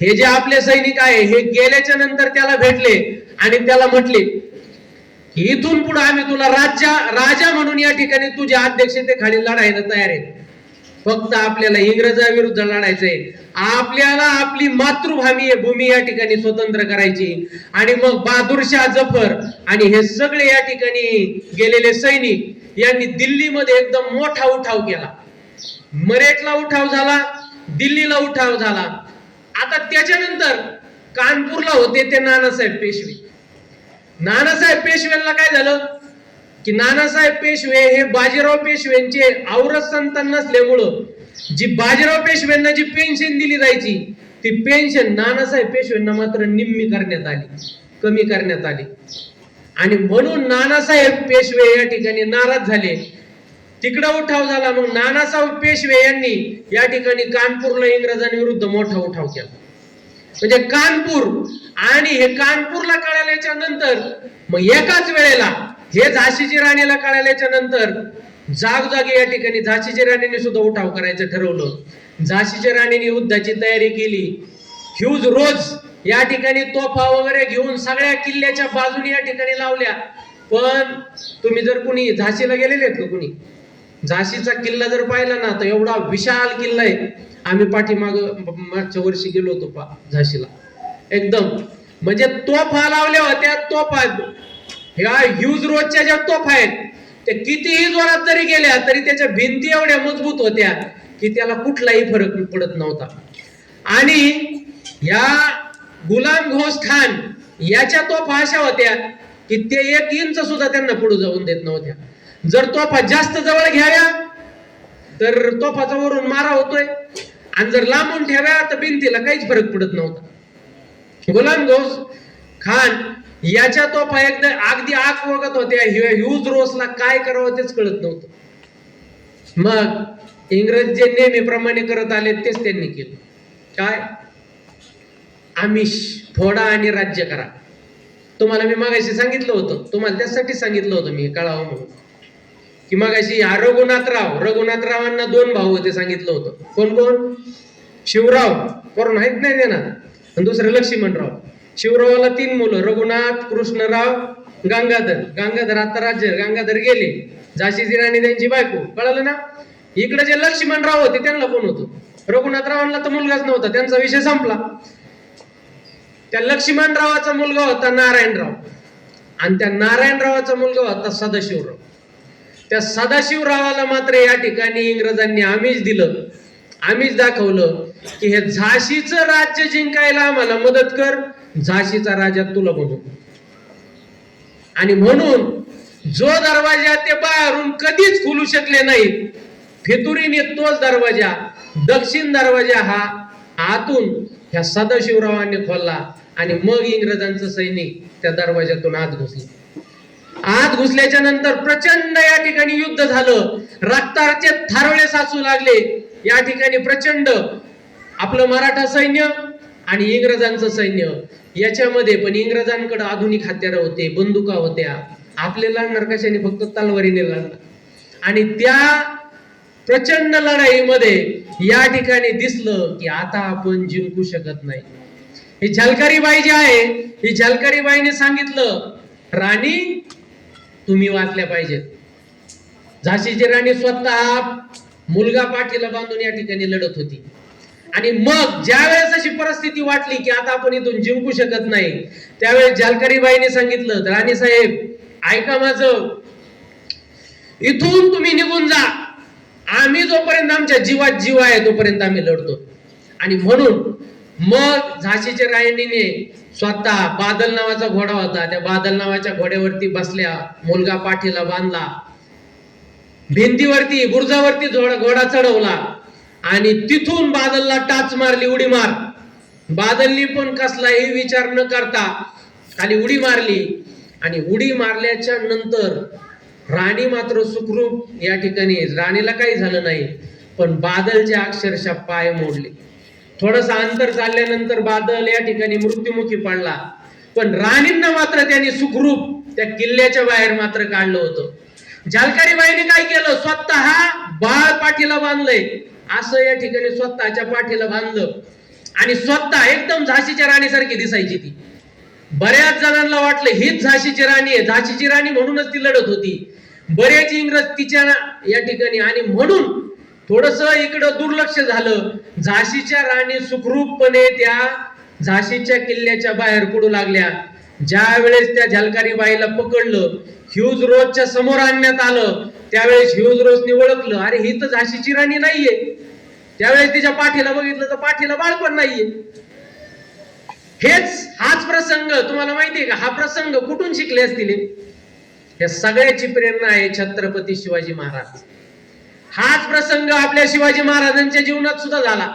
हे जे आपले सैनिक आहे हे गेल्याच्या नंतर त्याला भेटले आणि त्याला म्हटले की इथून पुढे आम्ही तुला राजा म्हणून या ठिकाणी तुझ्या अध्यक्षतेखाली लढायला तयार आहे. फक्त आपल्याला इंग्रजाविरुद्ध लढायचंय. आपल्याला आपली भूमी या ठिकाणी स्वतंत्र करायची. आणि मग बहादूर शाह जफर आणि हे सगळे या ठिकाणी गेलेले सैनिक यांनी दिल्लीमध्ये एकदम मोठा उठाव केला. मरेठला उठाव झाला, दिल्लीला उठाव झाला. आता त्याच्यानंतर कानपूरला होते ते नानासाहेब पेशवे. नानासाहेब पेशव्यांना काय झालं की नानासाहेब पेशवे हे बाजीराव पेशव्यांचे औरस संतान नसल्यामुळं जी बाजीराव पेशव्यांना जी पेन्शन दिली जायची ती पेन्शन नानासाहेब पेशव्यांना मात्र निम्मी करण्यात आली, कमी करण्यात आली. आणि म्हणून नानासाहेब पेशवे या ठिकाणी नाराज झाले. तिकडं उठाव झाला. मग नानासाहेब पेशवे यांनी या ठिकाणी कानपूरला इंग्रजांविरुद्ध मोठा उठाव केला. म्हणजे कानपूर आणि हे कानपूरला कळाल्याच्या नंतर मग एकाच वेळेला हे झाशीची राणीला कळाल्याच्या नंतर जागोजागी या ठिकाणी झाशीच्या राणीने सुद्धा उठाव करायचं ठरवलं. झाशीच्या राणीने युद्धाची तयारी केली. ह्यूज रोज या ठिकाणी तोफा वगैरे घेऊन सगळ्या किल्ल्याच्या बाजूने या ठिकाणी लावल्या. पण तुम्ही जर कुणी झाशीला गेलेले आहेत का कुणी झाशीचा किल्ला जर पाहिला ना तर एवढा विशाल किल्ला आहे. आम्ही मागच्या वर्षी गेलो होतो झाशीला. एकदम म्हणजे तोफा लावल्या होत्या. तोफा ह्या ह्यूज रोजच्या ज्या तोफा आहेत ते कितीही जोरात जरी गेल्या तरी त्याच्या भिंती एवढ्या मजबूत होत्या की त्याला कुठलाही फरक पडत नव्हता. आणि या गुलाम घोष खान याच्या तोफा अशा होत्या की ते 1 इंच सुद्धा त्यांना पुढे जाऊन देत नव्हत्या. जर तोफा जास्त जवळ घ्याव्या तर तोफाचा वरून मारा होतोय आणि जर लांबून ठेव्या तर भिंतीला काहीच फरक पडत नव्हता. गुलाम घोष खान याच्या तोफा एकदा अगदी आग वगत होत्या. ह्यूज रोसला काय करावं तेच कळत नव्हतं. मग इंग्रज जे नेहमीप्रमाणे करत आले तेच त्यांनी केलं. काय? आमिष फोडा आणि राज्य करा. तुम्हाला मी मागाशी सांगितलं होतं, तुम्हाला त्यासाठी सांगितलं होतं मी, कळावं म्हणून, की मागाशी हा रघुनाथरावांना 2 भाऊ होते सांगितलं होतं. कोण कोण? शिवराव करून आहेत नाही देणार, आणि दुसरे लक्ष्मणराव. शिवरावाला 3 मुलं, रघुनाथ, कृष्णराव, गंगाधर आता राज्य गंगाधर गेले, झाशीची राणी त्यांची बायको. कळालं ना? इकडे जे लक्ष्मणराव होते त्यांना कोण होतं? रघुनाथरावांना तर मुलगाच नव्हता, त्यांचा विषय संपला. त्या लक्ष्मणरावाचा मुलगा होता नारायणराव, आणि त्या नारायणरावाचा मुलगा होता सदाशिवराव. त्या सदाशिवरावाला मात्र या ठिकाणी इंग्रजांनी आमिष दिलं, आमिष दाखवलं की हे झाशीचं राज्य जिंकायला आम्हाला मदत कर, झाशीचा राजा तुला बनवू. आणि म्हणून जो दरवाजा ते बाहेरून कधीच खुलू शकले नाहीत, फितुरीने तोच दरवाजा, दक्षिण दरवाजा हा आतून ह्या सदाशिवरावांनी खोलला. आणि मग इंग्रजांचं सैनिक त्या दरवाजातून आत घुसले. आत घुसल्याच्या नंतर प्रचंड या ठिकाणी युद्ध झालं, रक्ताचे थारोळे साचू लागले. या ठिकाणी प्रचंड आपलं मराठा सैन्य आणि इंग्रजांचं सैन्य याच्यामध्ये. पण इंग्रजांकडे आधुनिक हत्यारं होते, बंदुका होत्या. आपल्याला नरकाशाने फक्त तलवारीने लढला. आणि त्या प्रचंड लढाईमध्ये या ठिकाणी दिसलं की आता आपण जिंकू शकत नाही. ही झलकारीबाई जी आहे, ही झलकारीबाईने सांगितलं, राणी तुम्ही वाचल्या पाहिजेत. झाशीची राणी स्वतः मुलगा पाठीला बांधून या ठिकाणी लढत होती. आणि मग ज्या वेळेस अशी परिस्थिती वाटली की आता आपण इथून जिंकू शकत नाही, त्यावेळेस झलकारीबाईने सांगितलं, राणी साहेब ऐका माझं, इथून तुम्ही निघून जा, आम्ही जोपर्यंत आमच्या जीवात जीव आहे तोपर्यंत आम्ही लढतो. आणि म्हणून मग झाशीच्या राणीने स्वतः बादल नावाचा घोडा होता, त्या बादल नावाच्या घोड्यावरती बसल्या, मुलगा पाठीला बांधला, भिंतीवरती बुरुजावरती घोडा चढवला आणि तिथून बादलला टाच मारली, उडी मार. बादलनी पण कसलाही विचार न करता खाली उडी मारली. आणि उडी मारल्याच्या नंतर राणी मात्र सुखरूप या ठिकाणी, राणीला काही झालं नाही, पण बादलचे अक्षरशः पाय मोडले. थोडस अंतर चालल्यानंतर बादल या ठिकाणी मृत्युमुखी पडला. पण राणींना मात्र त्यांनी सुखरूप त्या किल्ल्याच्या बाहेर मात्र काढलं होतं. झलकारीबाईने काय केलं, स्वतः बाळ पाठीला बांधलंय, असं या ठिकाणी स्वतःच्या पाठीला बांधलं. आणि स्वतः एकदम झाशीच्या राणीसारखी दिसायची ती. बऱ्याच जणांना वाटलं हीच झाशीची राणी आहे, झाशीची राणी म्हणूनच ती लढत होती. बरेच इंग्रज तिच्या या ठिकाणी, आणि म्हणून थोडस इकडं दुर्लक्ष झालं. झाशीच्या राणी सुखरूपपणे त्या झाशीच्या किल्ल्याच्या बाहेर पडू लागल्या. ज्या वेळेस त्या झलकारीबाईला पकडलं, ह्यूज रोजच्या समोर आणण्यात आलं, त्यावेळेस ह्यूज रोजने ओळखलं, अरे ही तर झाशीची राणी नाहीये. त्यावेळेस तिच्या पाठीला बघितलं तर पाठीला बाळ पण नाहीये. हाच प्रसंग तुम्हाला माहितीये का? हा प्रसंग कुठून शिकले असतील? या सगळ्याची प्रेरणा आहे छत्रपती शिवाजी महाराज. हाच प्रसंग आपल्या शिवाजी महाराजांच्या जीवनात सुद्धा झाला.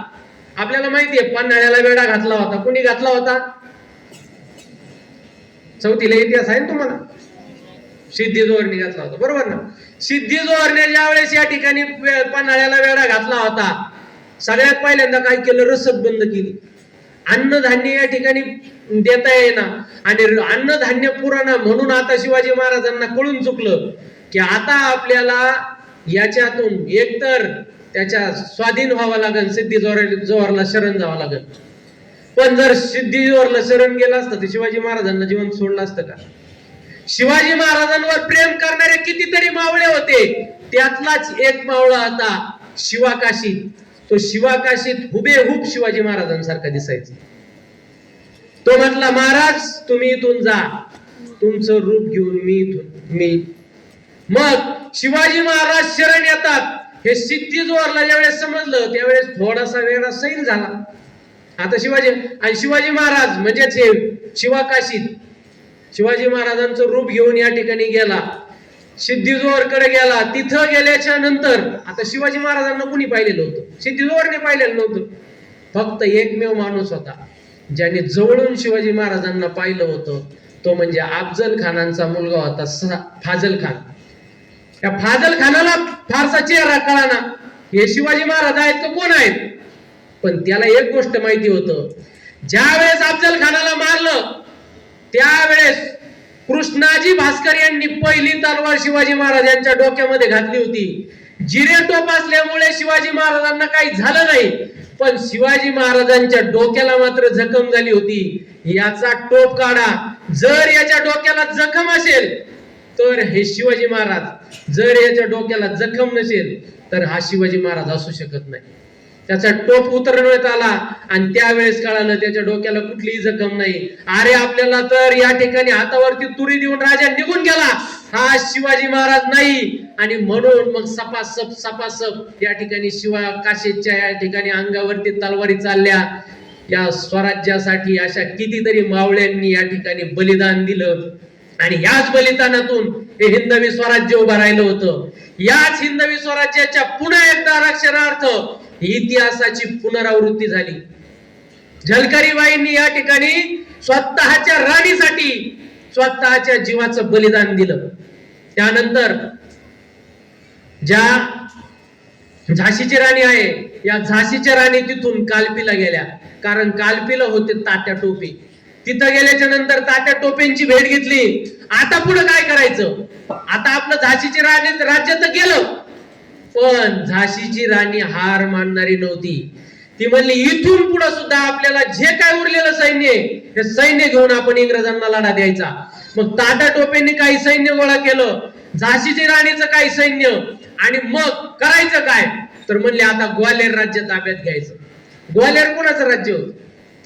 आपल्याला माहितीये पन्हाळ्याला वेढा घातला होता. कुणी घातला होता? चौथीला इतिहास आहे ना तुम्हाला. सिद्धी जोहरने घातला होता, बरोबर ना? सिद्धी जोहरने ज्या वेळेस या ठिकाणी पन्हाळ्याला वेढा घातला होता, सगळ्यात पहिल्यांदा काय केलं? रसद बंद केली. अन्नधान्य या ठिकाणी देता येईना, आणि अन्नधान्य पुराणा. म्हणून आता शिवाजी महाराजांना कळून चुकलं की आता आपल्याला याच्यातून एकतर त्याच्या स्वाधीन व्हावं लागेल, सिद्धी जोहरला शरण जावं लागेल. पण जर सिद्धी जोहरला शरण गेलं असतं तर शिवाजी महाराजांना जीवन सोडलं असतं का? शिवाजी महाराजांवर प्रेम करणारे कितीतरी मावळे होते, त्यातलाच एक मावळा होता शिवाकाशीत. तो शिवाकाशीत हुबेहूब शिवाजी महाराजांसारखा दिसायचा. तो म्हटला, महाराज तुम्ही इथून जा, तुमचं रूप घेऊन मी. मग शिवाजी महाराज शरण येतात हे सिद्धी जोहरला ज्यावेळेस समजलं, त्यावेळेस थोडासा वेळा सैल झाला. आता शिवाजी महाराज म्हणजेच हे शिवाकाशीत शिवाजी महाराजांचं रूप घेऊन या ठिकाणी गेला, सिद्धी जोहरकडे गेला. तिथं गेल्याच्या नंतर आता शिवाजी महाराजांना कुणी पाहिलेलं होतं? सिद्धी जोहरने पाहिलेलं नव्हतं. फक्त एकमेव माणूस होता ज्याने जवळून शिवाजी महाराजांना पाहिलं होतं, तो म्हणजे अफजल खानांचा मुलगा होता फाजल खान. त्या फाजल खानाला फारसा चेहरा कळाना, हे शिवाजी महाराज आहेत का कोण आहेत. पण त्याला एक गोष्ट माहिती होतं, ज्या वेळेस अफजल खानाला मारलं त्यावेळेस कृष्णाजी भास्कर यांनी पहिली तलवार शिवाजी महाराजांच्या डोक्यामध्ये घातली होती. जिरे टोप असल्यामुळे शिवाजी महाराजांना काही झालं नाही, पण शिवाजी महाराजांच्या डोक्याला मात्र जखम झाली होती. याचा टोप काढा, जर याच्या डोक्याला जखम असेल तर हे शिवाजी महाराज, जर याच्या डोक्याला जखम नसेल तर हा शिवाजी महाराज असू शकत नाही. त्याचा टोप उतरवण्यात आला आणि त्यावेळेस कळालं त्याच्या डोक्याला कुठलीही जखम नाही. अरे आपल्याला तर या ठिकाणी हातावरती तुरी देऊन राजा निघून गेला, हा शिवाजी महाराज नाही. आणि म्हणून मग सपासप या ठिकाणी काशीच्या या ठिकाणी अंगावरती तलवारी चालल्या. या स्वराज्यासाठी अशा कितीतरी मावळ्यांनी या ठिकाणी बलिदान दिलं आणि याच बलिदानातून हे हिंदवी स्वराज्य उभं राहिलं होतं. याच हिंदवी स्वराज्याच्या पुन्हा एकदा रक्षणार्थ इतिहासाची पुनरावृत्ती झाली. झलकरीबाईंनी या ठिकाणी स्वतःच्या राणीसाठी स्वतःच्या जीवाचं बलिदान दिलं. त्यानंतर ज्या झाशीची राणी आहे, या झाशीच्या राणी तिथून कालपीला गेल्या, कारण कालपीला होते तात्या टोपे. तिथं गेल्याच्या नंतर तात्या टोपेंची भेट घेतली. आता पुढे काय करायचं, आता आपलं झाशीची राणी राज्य तर गेलं, पण झाशीची राणी हार मानणारी नव्हती. ती म्हणली इथून पुढे सुद्धा आपल्याला जे काय उरलेलं सैन्य आहे ते सैन्य घेऊन आपण इंग्रजांना लढा द्यायचा. मग तात्या टोपेंनी काही सैन्य गोळा केलं, झाशीची राणीचं काही सैन्य, आणि मग करायचं काय तर म्हणले आता ग्वाल्हेर राज्य ताब्यात घ्यायचं. ग्वाल्हेर कोणाचं राज्य होतं,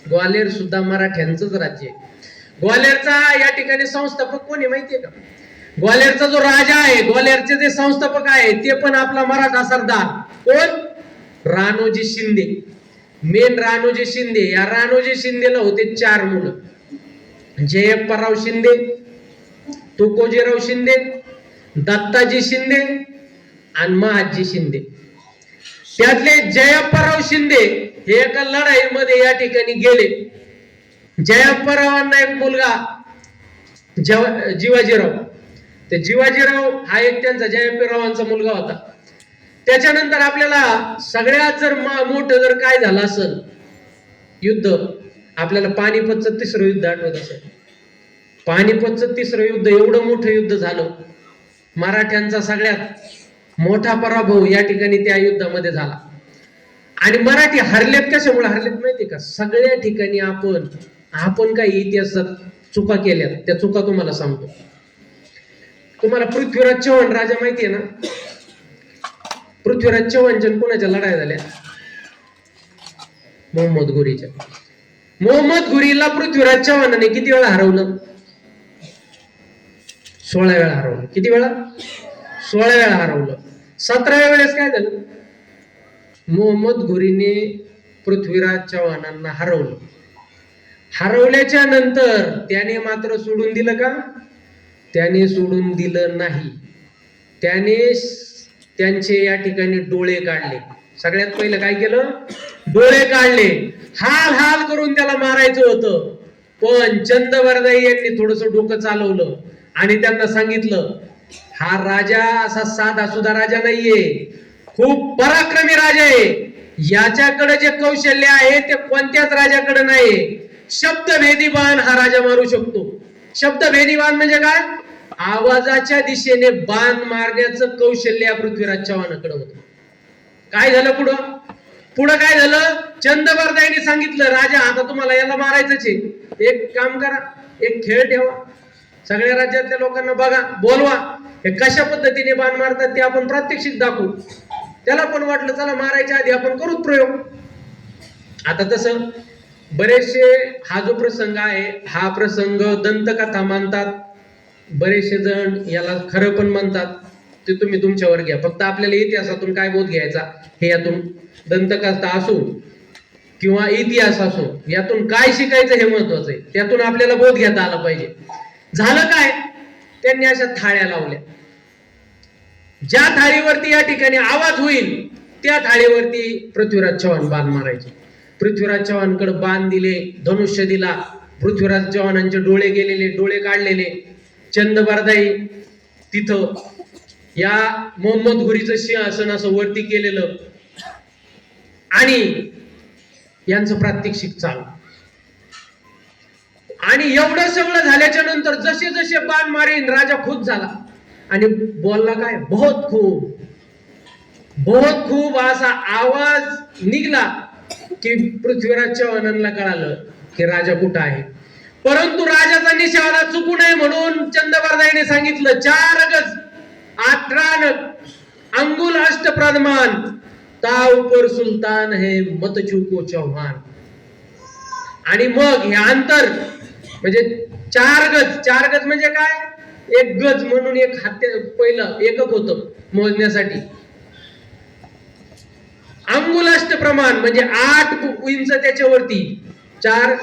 ग्वाल्हेर सुद्धा मराठ्यांचंच राज्य आहे. ग्वाल्हेरचा या ठिकाणी संस्थापक कोणी माहितीये का, ग्वाल्हेरचा जो राजा आहे, ग्वाल्हेरचे जे संस्थापक आहे ते पण आपला मराठा सरदार कोण, राणोजी शिंदे. मेन राणोजी शिंदे. या राणोजी शिंदेला होते 4 मुलं, जयप्पाराव शिंदे, तुकोजीराव शिंदे, दत्ताजी शिंदे आणि महाजी शिंदे. त्यातले जयप्पाराव शिंदे हे एका लढाईमध्ये या ठिकाणी गेले. जयप्पारावांना एक मुलगा जिवाजीराव, ते जिवाजीराव हा एक त्यांचा जयप्पारावांचा मुलगा होता. त्याच्यानंतर आपल्याला सगळ्यात जर मोठं जर काय झालं असेल युद्ध, आपल्याला पानिपतचं 3रं युद्ध आठवत असेल. पानिपतचं 3रं युद्ध एवढं मोठं युद्ध झालं, मराठ्यांचा सगळ्यात मोठा पराभव या ठिकाणी त्या युद्धामध्ये झाला. आणि मराठी हरलेत कशामुळे हरलेत माहितीये का, सगळ्या ठिकाणी आपण काही इतिहासात चुका केल्यात, त्या चुका तुम्हाला सांगतो. तुम्हाला पृथ्वीराज चव्हाण राजा माहितीये ना, पृथ्वीराज चव्हाणच्या कोणाच्या लढाई झाल्या, मोहम्मद घोरीच्या. मोहम्मद घोरीला पृथ्वीराज चव्हाणाने किती वेळा हरवलं, 16 वेळा हरवलं. किती वेळा, 16 वेळा हरवलं. 17व्या वेळेस काय झालं, मोहम्मद घोरीने पृथ्वीराज चव्हाणांना हरवलं. हरवल्याच्या नंतर त्याने मात्र सोडून दिलं का, त्याने सोडून दिलं नाही. त्याने त्यांचे या ठिकाणी डोळे काढले. सगळ्यात पहिलं काय केलं, डोळे काढले. हाल हाल करून त्याला मारायचं होतं, पण चंदबरदाई यांनी थोडस डोकं चालवलं आणि त्यांना सांगितलं हा राजा असा साधा सुद्धा राजा नाहीये, खूप पराक्रमी राजा आहे. याच्याकडे जे कौशल्य आहे ते कोणत्याच राजाकडे नाही. शब्दभेदी बाण हा राजा मारू शकतो. शब्दभेदी बाण म्हणजे काय, आवाजाच्या दिशेने बाण मारण्याचं कौशल्य या पृथ्वीराज चव्हाणाकडे होतं. काय झालं पुढं काय झालं, चंदबरदाईने सांगितलं राजा आता तुम्हाला याला मारायचंच आहे, एक काम करा, एक खेळ ठेवा, सगळ्या राज्यातल्या लोकांना बघा, बोलवा, हे कशा पद्धतीने बाण मारतात ते आपण प्रात्यक्षिक दाखवू. त्याला पण वाटलं चला मारायच्या आधी आपण करू प्रयोग. आता तसं बरेचसे हा जो प्रसंग आहे हा प्रसंग दंतकथा मानतात, बरेचसे जण याला खरं पण म्हणतात, ते तुम्ही तुमच्यावर घ्या. फक्त आपल्याला इतिहासातून काय बोध घ्यायचा, हे यातून दंतकथा असो किंवा इतिहास असो, यातून काय शिकायचं हे महत्वाचं आहे. त्यातून आपल्याला बोध घेता आला पाहिजे. झालं काय, त्यांनी अशा थाळ्या लावल्या. ज्या थाळीवरती या ठिकाणी आवाज होईल त्या थाळीवरती पृथ्वीराज चव्हाण बाण मारायचे. पृथ्वीराज चव्हाणकडे बाण दिले, धनुष्य दिला, पृथ्वीराज चव्हाणांचे डोळे गेलेले, डोळे काढलेले, चंदबारदाई तिथं या मोहम्मद घुरीचं सिंहासन असं वरती केलेलं आणि यांचं प्रात्यक्षिक चालू. आणि एवढं सगळं झाल्याच्या नंतर जसे जसे बाण मारीन राजा खुश झाला आणि बोलला काय, बहुत खूप, बहुत खूप असा आवाज निघला की पृथ्वीराज चव्हाणांना कळालं की राजा कुठं आहे. परंतु राजाचा निशाणा चुकू नये म्हणून चंदबारदाईने सांगितलं 4 गज 18 नग अंगुल अष्टप्रधान ताव पर सुलतान है मत चुको चौहान. आणि मग हे अंतर म्हणजे 4 गज, 4 गज म्हणजे काय, 1 गज म्हणून एक हाते पहिलं एकक होतं मोजण्यासाठी. अंगुलाष्ट प्रमाण म्हणजे 8 इंच त्याच्यावरती 4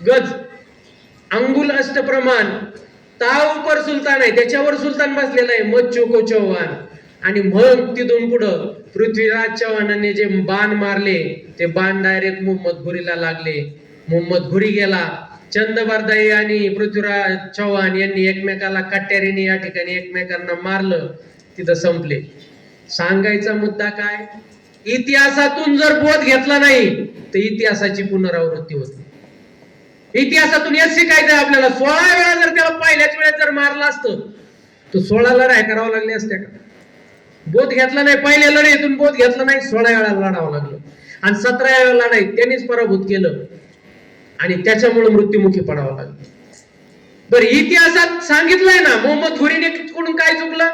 गज अंगुल अष्ट प्रमाण ताव पर सुलतान आहे, त्याच्यावर सुलतान बसलेला आहे मत चोको चव्हाण. आणि मग तिथून पुढं पृथ्वीराज चव्हाणांनी जे बाण मारले ते बाण डायरेक्ट मोहम्मद घुरीला लागले. मोहम्मद घुरी गेला. चंदबारदाई आणि पृथ्वीराज चव्हाण यांनी एकमेकाला कट्यारीने या ठिकाणी एकमेकांना मारलं, तिथं संपले. सांगायचा मुद्दा काय, इतिहासातून जर बोध घेतला नाही तर इतिहासाची पुनरावृत्ती होते. इतिहासातून हेच शिकायचंय आपल्याला. 16 वेळा जर त्याला पहिल्याच वेळेत जर मारलं असतं तर 16 लढाई करावं लागली असत्या का? बोध घेतला नाही, पहिल्या लढाईतून बोध घेतला नाही, 16 वेळा लढावं लागलं. आणि 17 वेळा लढाई त्यांनीच पराभूत केलं आणि त्याच्यामुळे मृत्युमुखी पडावं लागलं. बरं, इतिहासात सांगितलंय ना मोहम्मद घुरीने कडून काय चुकलं?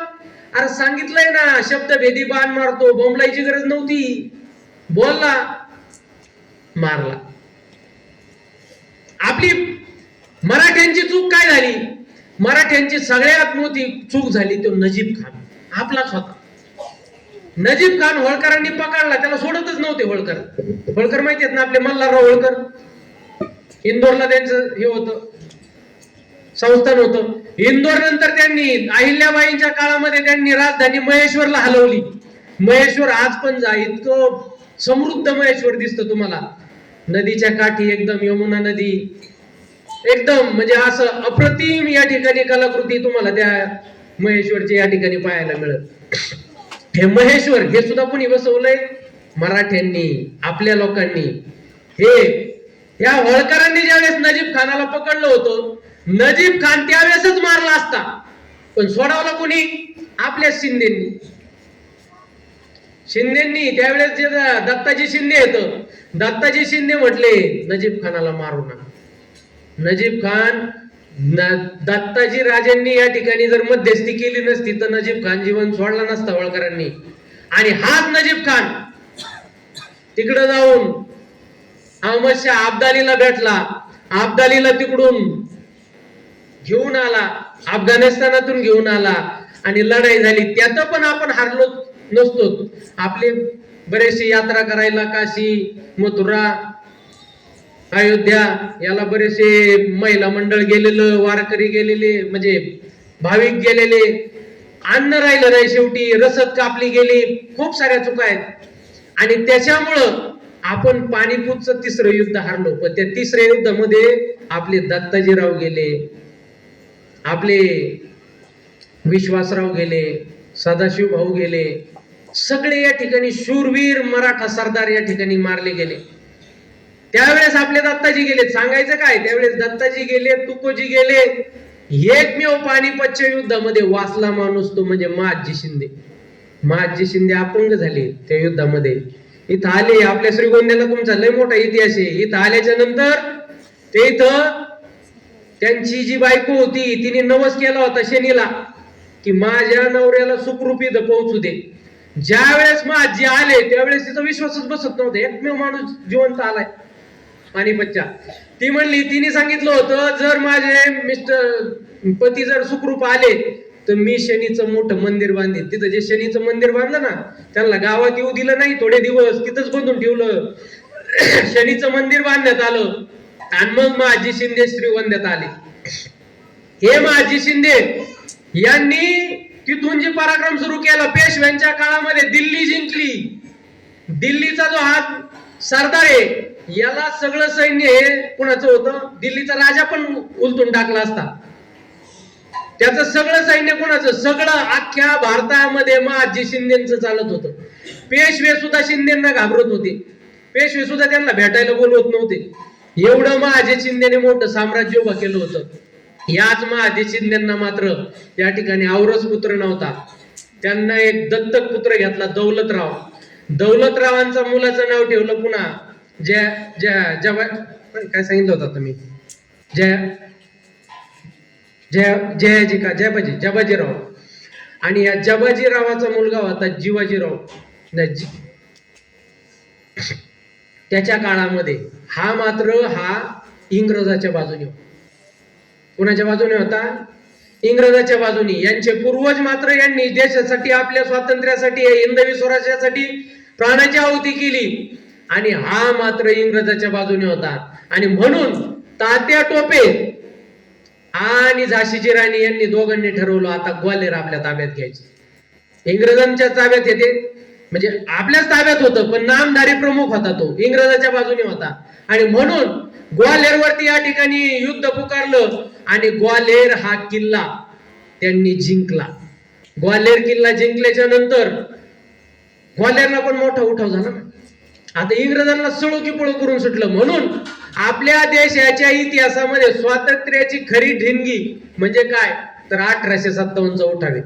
अरे सांगितलंय ना, शब्दभेदी बाण मारतो, बोंबलायची गरज नव्हती, बोलला, मारला. आपली मराठ्यांची चूक काय झाली? मराठ्यांची सगळ्यात मोठी चूक झाली तो नजीब खान आपलाच होता. नजीब खान होळकरांनी पकडला, त्याला सोडतच नव्हते. होळकर माहिती आहेत ना आपले, मल्हारराव होळकर, इंदोरला त्यांचं हे होतं, संस्थान होतं. इंदोर नंतर त्यांनी अहिल्याबाईंच्या काळामध्ये त्यांनी राजधानी महेश्वरला हलवली. महेश्वर आज पण जा, इतकं समृद्ध महेश्वर दिसतं तुम्हाला, नदीच्या काठी एकदम, यमुना नदी एकदम, म्हणजे असं अप्रतिम या ठिकाणी कलाकृती तुम्हाला त्या महेश्वरची या ठिकाणी पाहायला मिळत. हे महेश्वर हे सुद्धा कोणी बसवलंय? मराठ्यांनी, आपल्या लोकांनी. हे या होळकरांनी ज्यावेळेस नजीब खानाला पकडलं होतं, नजीब खान त्यावेळेसच मारला असता, पण सोडावला कोणी? आपल्या शिंदेंनी. त्यावेळेस जे दत्ताजी शिंदे येतं, दत्ताजी शिंदे म्हटले नजीब खानाला मारू नका. नजीब खान, दत्ताजी राजांनी या ठिकाणी जर मध्यस्थी केली नसती तर नजीब खान जीवन सोडला नसता होळकरांनी. आणि हाच नजीब खान तिकडं जाऊन अहमद शाह अब्दालीला भेटला, अब्दालीला तिकडून घेऊन आला, अफगाणिस्तानातून घेऊन आला आणि लढाई झाली. त्यात पण आपण हारलो नसतो. आपले बरेचसे यात्रा करायला काशी, मथुरा, अयोध्या याला बरेचसे महिला मंडळ गेलेलं, वारकरी गेलेले, म्हणजे भाविक गेलेले, अन्न राहिलं नाही, शेवटी रसद कापली गेली. खूप साऱ्या चुका आहेत. आणि त्याच्यामुळं आपण पानिपतचं 3रं युद्ध हारलो. पण त्या 3ऱ्या युद्धामध्ये आपले दत्ताजीराव गेले, आपले विश्वासराव गेले, सदाशिव भाऊ गेले, सगळे या ठिकाणी शूरवीर मराठा सरदार या ठिकाणी मारले गेले. त्यावेळेस आपले दत्ताजी गेले. सांगायचं काय, त्यावेळेस दत्ताजी गेले, तुकोजी गेले. एकमेव पानिपतच्या युद्धामध्ये वाचला माणूस तो म्हणजे महादजी शिंदे. महादजी शिंदे अपंग झाले त्या युद्धामध्ये. इथं आले, आपल्या श्रीगोंद्याला तुमचा लय मोठा इतिहास आहे. इथं आल्याच्या नंतर ते इथं त्यांची जी बायको होती तिने नवस केला होता शनीला की माझ्या नवऱ्याला सुखरूपी पोहोचू दे. ज्या वेळेस महादजी आले त्यावेळेस तिचा विश्वासच बसत नव्हता. एकमेव माणूस जिवंत आलाय पानिपतच्या. ती म्हणली, तिने सांगितलं होतं जर माझे मिस्टर पती जर सुखरूप आले तर मी शनीचं मोठं मंदिर बांधेन. तिथं जे शनीचं मंदिर बांधलं ना, त्यांना गावात येऊ दिलं नाही, थोडे दिवस तिथंच बांधून ठेवलं. शनीचं मंदिर बांधण्यात आलं आणि मग महादजी शिंदे श्रीगोंद्यात आले. हे महादजी शिंदे यांनी तिथून जे पराक्रम सुरू केला, पेशव्यांच्या काळामध्ये दिल्ली जिंकली. दिल्लीचा जो हा सरदार आहे याला सगळं सैन्य हे कुणाचं होतं? दिल्लीचा राजा पण उलटून टाकला असता. त्याचं सगळं सैन्य कुणाचं? सगळं अख्ख्या भारतामध्ये महाजी शिंदेचं चालत होतं. पेशवे सुद्धा शिंदेना घाबरत होते. पेशवे सुद्धा त्यांना भेटायला बोलवत नव्हते. एवढं महाजी शिंदेने मोठं साम्राज्य उभं केलं होतं. याच महाजी शिंदेना मात्र या ठिकाणी औरस पुत्र नव्हता. त्यांना एक दत्तक पुत्र घेतला, दौलतराव. दौलतरावांचा मुलाचं नाव ठेवलं पुन्हा काय सांगितलं होतं तुम्ही? जबाजीराव. आणि या जबाजीरावाचा मुलगा होता जिवाजीराव. त्याच्या काळामध्ये हा मात्र इंग्रजाच्या बाजूने होता. कोणाच्या बाजूने होता? इंग्रजाच्या बाजूने. यांचे पूर्वज मात्र यांनी देशासाठी, आपल्या स्वातंत्र्यासाठी, हिंदवी स्वराज्यासाठी प्राणाची आहुती केली. आणि हा मात्र इंग्रजाच्या बाजूने होता. आणि म्हणून तात्या टोपे आणि झाशीची राणी यांनी दोघांनी ठरवलं आता ग्वाल्हेर आपल्या ताब्यात घ्यायची. इंग्रजांच्या ताब्यात येते म्हणजे आपल्याच ताब्यात होतं, पण नामधारी प्रमुख होता तो, इंग्रजाच्या बाजूने होता. आणि म्हणून ग्वाल्हेरवरती या ठिकाणी युद्ध पुकारलं आणि ग्वाल्हेर हा किल्ला त्यांनी जिंकला. ग्वाल्हेर किल्ला जिंकल्याच्या नंतर ग्वाल्हेरला पण मोठा उठाव झाला ना. आता इंग्रजांना सळो की पळो करून सुटलं. म्हणून आपल्या देशाच्या इतिहासामध्ये स्वातंत्र्याची खरी ठिणगी म्हणजे काय तर 1857चा उठाव आहे.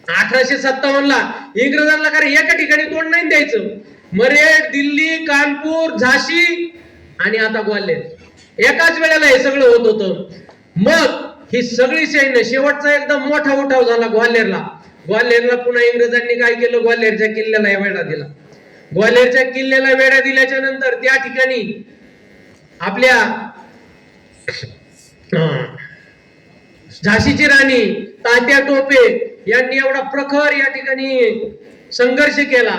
1857 ला इंग्रजांना काय एका ठिकाणी तोंड नाही द्यायचं. मरेठ, दिल्ली, कानपूर, झाशी आणि आता ग्वाल्हेर एकाच वेळेला हे सगळं होत होतं. मग ही सगळी सैन्य, शेवटचा एकदम मोठा उठाव झाला ग्वाल्हेरला. ग्वाल्हेरला पुन्हा इंग्रजांनी काय केलं? ग्वाल्हेरच्या किल्ल्याला वेढा दिला. ग्वाल्हेरच्या किल्ल्याला वेढा दिल्याच्या नंतर त्या ठिकाणी आपल्या झाशीची राणी तात्या टोपे यांनी एवढा प्रखर या ठिकाणी संघर्ष केला.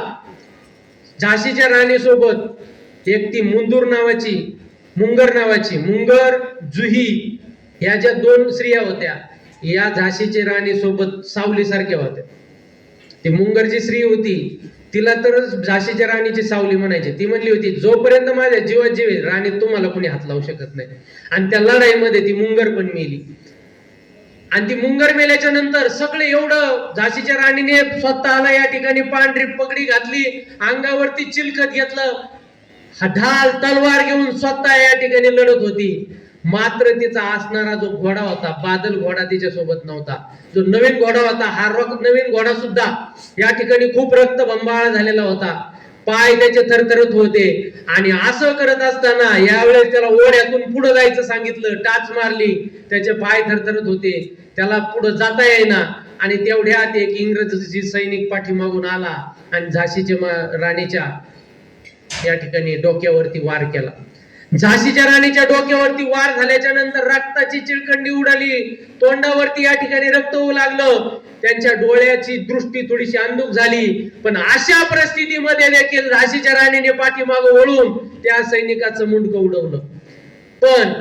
झाशीच्या राणी सोबत एक ती मुंगर नावाची मुंगर, जुही या ज्या दोन स्त्रिया होत्या, या झाशीची राणी सोबत सावली सारख्या होत्या. ती मुंगरची स्त्री होती, तिला तर झाशीच्या राणीची सावली म्हणायची. ती म्हणली होती जोपर्यंत माझ्या जीवात जीव आहे राणी तुम्हाला कोणी हात लावू शकत नाही. आणि त्या लढाईमध्ये ती मुंगर पण मेली. आणि ती मुंगर मेल्याच्या नंतर सगळे एवढं झाशीच्या राणीने स्वतःला या ठिकाणी पांढरी पगडी घातली, अंगावरती चिलखत घेतलं, ढाल तलवार घेऊन स्वतः या ठिकाणी लढत होती. मात्र तिचा असणारा जो घोडा होता, बादल घोडा, तिच्या सोबत नव्हता. जो नवीन घोडा होता, हा नवीन घोडा सुद्धा या ठिकाणी खूप रक्तबंबाळ झालेला होता. पाय त्याचे थरथरत होते. आणि असं करत असताना यावेळेस त्याला ओढ्यातून पुढे जायचं सांगितलं, टाच मारली, त्याचे पाय थरथरत होते, त्याला पुढे जाता येईना. आणि तेवढ्यात एक इंग्रजी सैनिक पाठीमागून आला आणि झाशीच्या राणीच्या या ठिकाणी डोक्यावरती वार केला. झाशीच्या राणीच्या डोक्यावरती वार झाल्याच्या नंतर रक्ताची चिळकंडी उडाली, तोंडावरती या ठिकाणी रक्त होऊ लागलं, त्यांच्या डोळ्याची दृष्टी थोडीशी अंधुक झाली. पण अशा परिस्थितीमध्ये देखील झाशीच्या राणीने पाठीमागं वळून त्या सैनिकाचं मुंडकं उडवलं. पण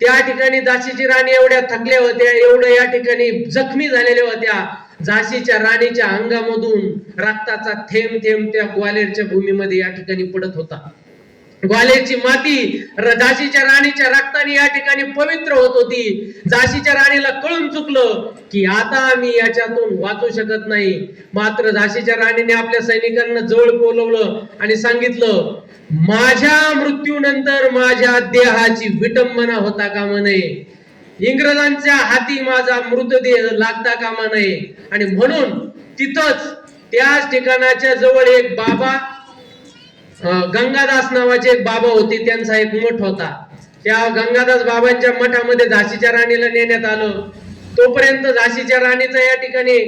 त्या ठिकाणी झाशीची राणी एवढ्या थकल्या होत्या, एवढ्या या ठिकाणी जखमी झालेल्या होत्या, झाशीच्या राणीच्या अंगामधून रक्ताचा थेंब थेंब त्या ग्वाल्हेरच्या भूमीमध्ये या ठिकाणी पडत होता. ग्वाल्हेरची माती झाशीच्या राणीच्या रक्ताने या ठिकाणी पवित्र होत होती. झाशीच्या राणीला कळून चुकलं की आता मी याच्यातून वाचू शकत नाही. मात्र झाशीच्या राणीने आपल्या सैनिकांना जवळ बोलवलं आणि सांगितलं, माझ्या मृत्यूनंतर माझ्या देहाची विटंबना होता कामा नये, इंग्रजांच्या हाती माझा मृतदेह लागता कामा नये. आणि म्हणून तिथंच त्याच ठिकाणाच्या जवळ एक बाबा, गंगादास नावाचे एक बाबा होते, त्यांचा एक मठ होता. त्या गंगादास बाबांच्या मठामध्ये झाशीच्या राणीला नेण्यात आलं. तोपर्यंत झाशीच्या राणीचा या ठिकाणी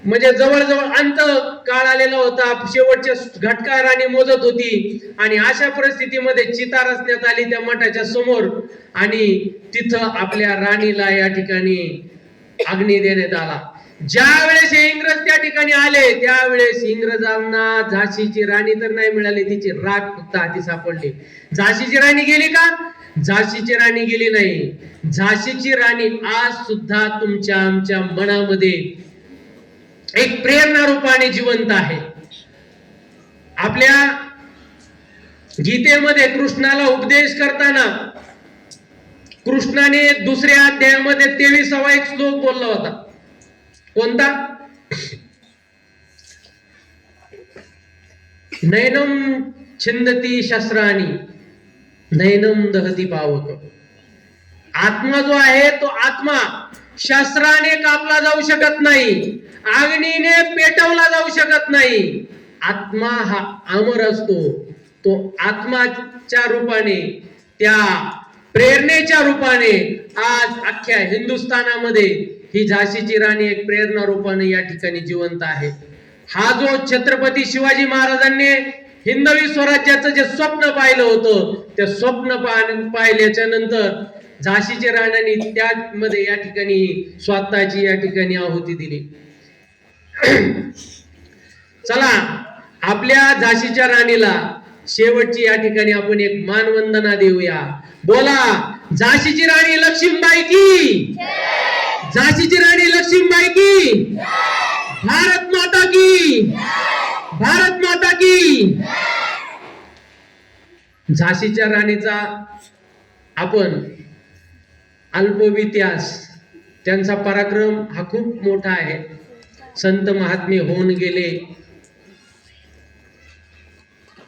म्हणजे जवळजवळ अंत काळ आलेला होता, शेवटच्या घटका राणी मोजत होती. आणि अशा परिस्थितीमध्ये चिता रचण्यात आली त्या मठाच्या समोर आणि तिथं आपल्या राणीला या ठिकाणी अग्नी देण्यात आला. ज्या वेळेस हे इंग्रज त्या ठिकाणी आले त्यावेळेस इंग्रजांना झाशीची राणी तर नाही मिळाली, तिची राख फक्त हाती सापडली. झाशीची राणी गेली का? झाशीची राणी गेली नाही. झाशीची राणी आज सुद्धा तुमच्या आमच्या मनामध्ये एक प्रेरणा रूपाने जिवंत आहे. आपल्या गीतेमध्ये कृष्णाला उपदेश करताना कृष्णाने दुसऱ्या अध्यायामध्ये 23वा एक श्लोक बोलला होता. कोणता? नैनम छिंदती शस्त्राणी नैनम दहती पावक. आत्मा जो आहे तो आत्मा शस्त्राने कापला जाऊ शकत नाही, अग्नीने पेटवला जाऊ शकत नाही. आत्मा हा अमर असतो. तो आत्माच्या रूपाने, त्या प्रेरणेच्या रूपाने आज अख्ख्या हिंदुस्थानामध्ये ही झाशीची राणी एक प्रेरणा रूपाने या ठिकाणी जिवंत आहे. हा जो छत्रपती शिवाजी महाराजांनी हिंदवी स्वराज्याचं जे स्वप्न पाहिलं होतं, त्या स्वप्न पाहिल्याच्या नंतर झाशीची राणीने त्यामध्ये या ठिकाणी स्वतःची या ठिकाणी आहुती दिली. चला, आपल्या झाशीच्या राणीला शेवटची या ठिकाणी आपण एक मानवंदना देऊया. बोला, झाशीची राणी लक्ष्मीबाई की, झाशीची राणी लक्ष्मीबाई की, भारत माता की, भारत माता की. झाशीच्या राणीचा आपण अल्प इतिहास, त्यांचा पराक्रम हा खूप मोठा आहे. संत महात्मे होऊन गेले,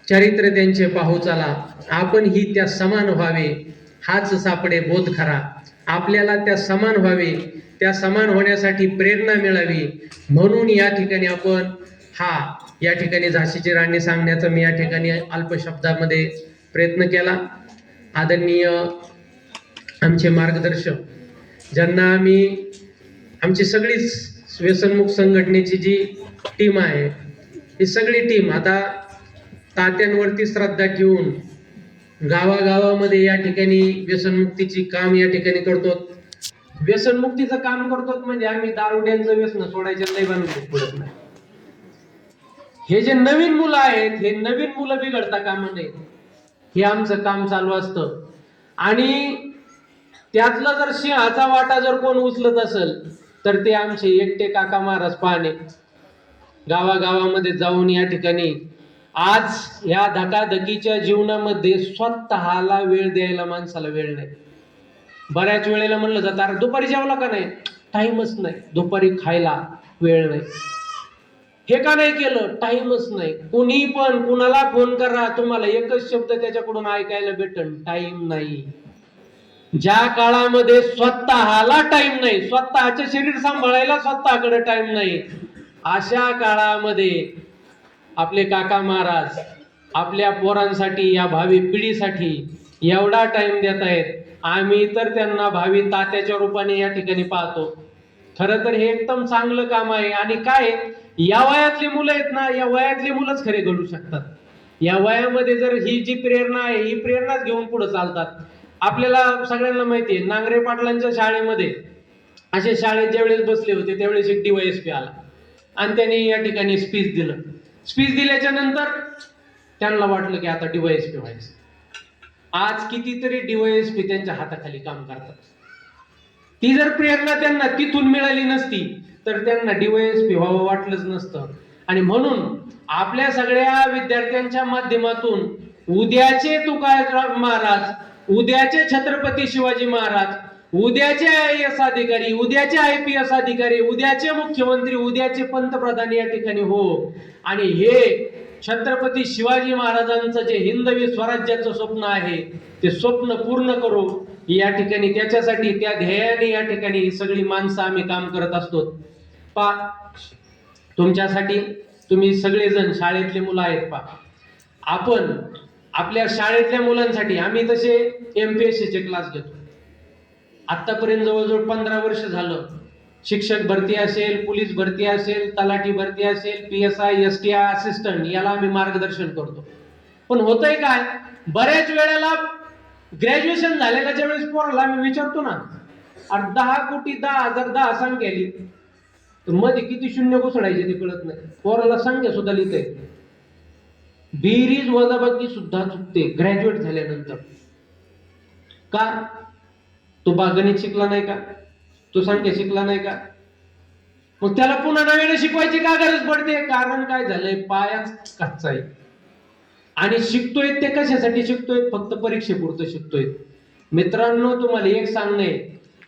चरित्र त्यांचे पाहू चला. आपण ही त्या समान व्हावे हाच सापडे बोध खरा. आपल्याला त्या समान व्हावे, त्या समान होण्यासाठी प्रेरणा मिळावी म्हणून या ठिकाणी आपण या ठिकाणी झाशीची राणी सांगण्याचा मी या ठिकाणी अल्प शब्दामध्ये प्रयत्न केला. आदरणीय आमचे मार्गदर्शक, ज्यांना आम्ही आमची सगळीच व्यसनमुक्त संघटनेची जी टीम आहे, ही सगळी टीम आता तात्यांवरती श्रद्धा ठेवून गावागावामध्ये या ठिकाणी व्यसनमुक्तीची काम या ठिकाणी करतो. व्यसनमुक्तीचं काम करतो म्हणजे आम्ही दारुड्यांचं व्यसन सोडायचं लय बनवतो पडत नाही. हे जे नवीन मुलं आहेत, हे नवीन मुलं बिघडता कामा नये, हे आमचं काम चालू असतं. आणि त्यातला जर सिंहाचा वाटा जर कोण उचलत असेल तर ते आमचे एकटे काका महाराज पाहणे. गावागावामध्ये जाऊन या ठिकाणी आज या धकाधकीच्या जीवनामध्ये स्वतःला वेळ द्यायला माणसाला वेळ नाही. बऱ्याच वेळेला म्हणलं जातं, अरे दुपारी जेवला का नाही? टाइमच नाही. दुपारी खायला वेळ नाही. हे का नाही केलं? टाइमच नाही. कुणी पण कुणाला फोन करा, तुम्हाला एकच शब्द त्याच्याकडून ऐकायला भेटन, टाइम नाही. ज्या काळामध्ये स्वतःला टाइम नाही, स्वतःचे शरीर सांभाळायला स्वतःकडे टाइम नाही, अशा काळामध्ये आपले काका महाराज आपल्या पोरांसाठी, या भावी पिढीसाठी एवढा टाइम देत आहेत. आम्ही तर त्यांना भावी तात्याच्या रूपाने या ठिकाणी पाहतो. खरं तर हे एकदम चांगलं काम आहे. आणि काय, या वयातली मुलं आहेत ना, या वयातली मुलंच खरे घडू शकतात. या वयामध्ये जर ही जी प्रेरणा आहे, ही प्रेरणाच घेऊन पुढे चालतात. आपल्याला सगळ्यांना माहिती आहे, नांगरे पाटलांच्या शाळेमध्ये असे शाळेत ज्यावेळेस बसले होते त्यावेळेस एक DYSP आला आणि त्यांनी या ठिकाणी स्पीच दिलं. स्पीच दिल्याच्या नंतर त्यांना वाटलं की आता DYSP व्हायचं. आज कितीतरी DYSP त्यांच्या हाताखाली काम करतात. ती जर प्रेरणा त्यांना तिथून मिळाली नसती तर त्यांना DYSP व्हावं वाटलंच नसतं. आणि म्हणून आपल्या सगळ्या विद्यार्थ्यांच्या माध्यमातून उद्याचे तुकाराम महाराज, उद्याचे छत्रपती शिवाजी महाराज, उद्याचे IAS अधिकारी, उद्याचे IPS अधिकारी, उद्याचे मुख्यमंत्री, उद्याचे पंतप्रधान या ठिकाणी हो. आणि हे छत्रपती शिवाजी महाराजांचं जे हिंदवी स्वराज्याचं स्वप्न आहे ते स्वप्न पूर्ण करू या ठिकाणी, त्याच्यासाठी त्या ध्येयाने या ठिकाणी ही सगळी माणसं आम्ही काम करत असतो. तुमच्यासाठी तुम्ही सगळेजण शाळेतले मुलं आहेत. आपण आपल्या शाळेतल्या मुलांसाठी आम्ही तसे MPSC चे क्लास घेतो. आतापर्यंत जवळजवळ 15 वर्ष झालं. शिक्षक भरती असेल, पोलीस भरती असेल, तलाठी भरती असेल, PSI STI असिस्टंट, याला आम्ही मार्गदर्शन करतो. पण होतंय काय, बऱ्याच वेळेला ग्रॅज्युएशन झालेल्या ज्या वेळेस पोराला आम्ही विचारतो ना, 10 कोटी 10,000 10 संख्या आली तर मध्ये किती शून्य घुसडायचे ते कळत नाही. पोराला संख्या सुद्धा लिहिते, बेरीज वजाबाकी सुद्धा चुकते ग्रॅज्युएट झाल्यानंतर. का? तो गणित शिकला नाही का? तो संख्या शिकला नाही का? मग त्याला पुन्हा नव्याने शिकवायची का गरज पडते? कारण काय झालंय, पायाच कच्चा आहे. आणि शिकतोय ते कशासाठी शिकतोय? फक्त परीक्षेपुरतं शिकतोय. मित्रांनो, तुम्हाला एक सांगणे,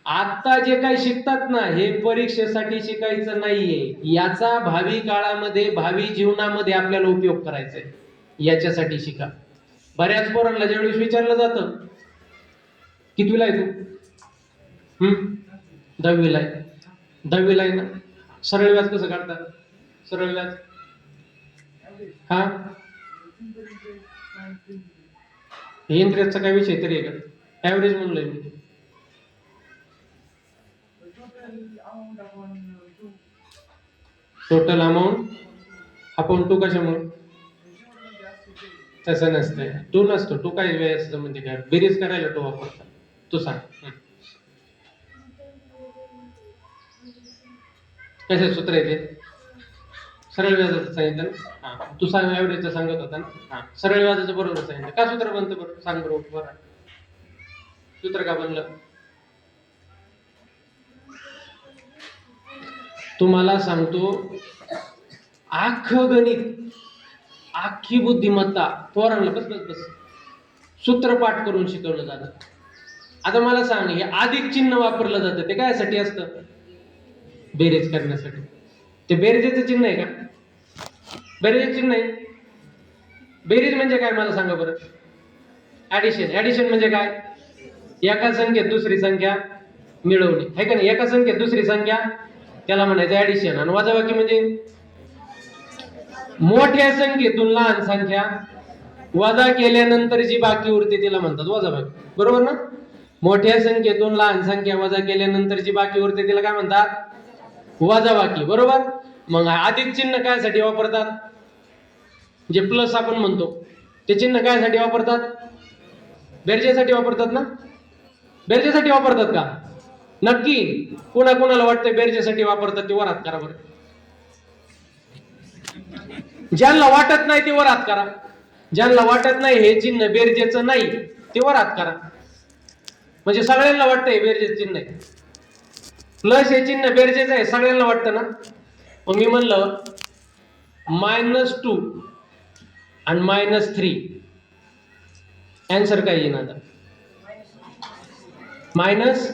आता जे काही शिकतात ना, हे परीक्षेसाठी शिकायचं नाहीये. याचा भावी काळामध्ये, भावी जीवनामध्ये आपल्याला उपयोग करायचा आहे. याच्यासाठी शिका. बऱ्याच पोरांना ज्यावेळेस विचारलं जातं, कितवीला आहे तू? 10वीला आहे. 10वीला आहे ना? सरळ व्याज कसं काढतात? सरळ व्याज हा इंटरेस्टचा काय विषय तरी आहे का? ऍव्हरेज म्हणलोय मी. Total amount upon two. कशामुळे? तसं नसतंय. टू नसतो. टू काय व्याज म्हणजे काय? बेरीज करायला टू वापरतात. तू सांग कशाचं सूत्र आहे ते? सरळ व्याजाचं सांगितलं ना. हा, तू सांग ऍव्हरेजचं सांगत होता ना. हा, सरळ व्याजाचं बरोबर सांगितलं. का सूत्र बनतं बरं? सांग बरोबर. सूत्र का बनलं? तुम्हाला सांगतो, आखं गणित, आखी बुद्धिमत्ता पोरांना बस बस बस सूत्र पाठ करून शिकवलं जातं. आता मला सांग, हे अधिक चिन्ह वापरलं जातं, ते कायसाठी असतं? बेरीज करण्यासाठी. ते बेरीजेचं चिन्ह आहे का? बेरीज चिन्ह आहे. बेरीज म्हणजे काय मला सांगा बरं? ऍडिशन. ऍडिशन म्हणजे काय? एका संख्येत दुसरी संख्या मिळवणे, है का नाही? एका संख्येत दुसरी संख्या, त्याला म्हणायचं ऍडिशन. आणि वजाबाकी म्हणजे मोठ्या संख्येतून लहान संख्या वजा केल्यानंतर जी बाकी उरते तिला म्हणतात वजाबाकी. बरोबर ना? मोठ्या संख्येतून लहान संख्या वजा केल्यानंतर जी बाकी उरते तिला काय म्हणतात? वजाबाकी. बरोबर. मग अधिक चिन्ह कायसाठी वापरतात? जे प्लस आपण म्हणतो ते चिन्ह कायसाठी वापरतात? बेरजेसाठी वापरतात ना? बेरजेसाठी वापरतात का? नक्की. कोणाला वाटतं बेरजेसाठी वापरतात ते वर हात करा बरं. ज्यांना वाटत नाही ते वर हात करा. ज्यांना वाटत नाही हे चिन्ह बेरजेचं नाही ते वर हात करा. म्हणजे सगळ्यांना वाटतंय बेरजेचं चिन्ह आहे. प्लस हे चिन्ह बेरजेचं आहे सगळ्यांना वाटतं ना. मग मी म्हणलं -2 आणि -3 आन्सर काय येईल आता? -5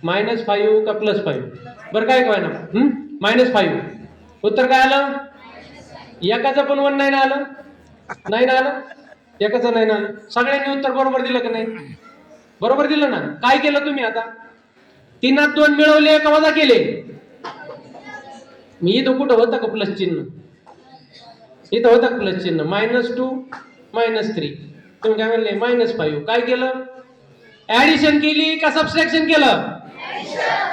-5 का +5? बरं काय काय ना -5. उत्तर काय आलं? एकाचं पण 1 नाही ना आलं. नाही ना आलं. एकाचं नाही ना आलं. सगळ्यांनी उत्तर बरोबर दिलं का नाही? बरोबर दिलं ना. काय केलं तुम्ही आता? 3त 2 मिळवले का वजा केले? मी इथं कुठं होतं का प्लस चिन्ह? इथं होतं का प्लस चिन्ह? -2 -3. तुम्ही काय म्हणले? -5. काय केलं? ऍडिशन केली का सबट्रॅक्शन केलं?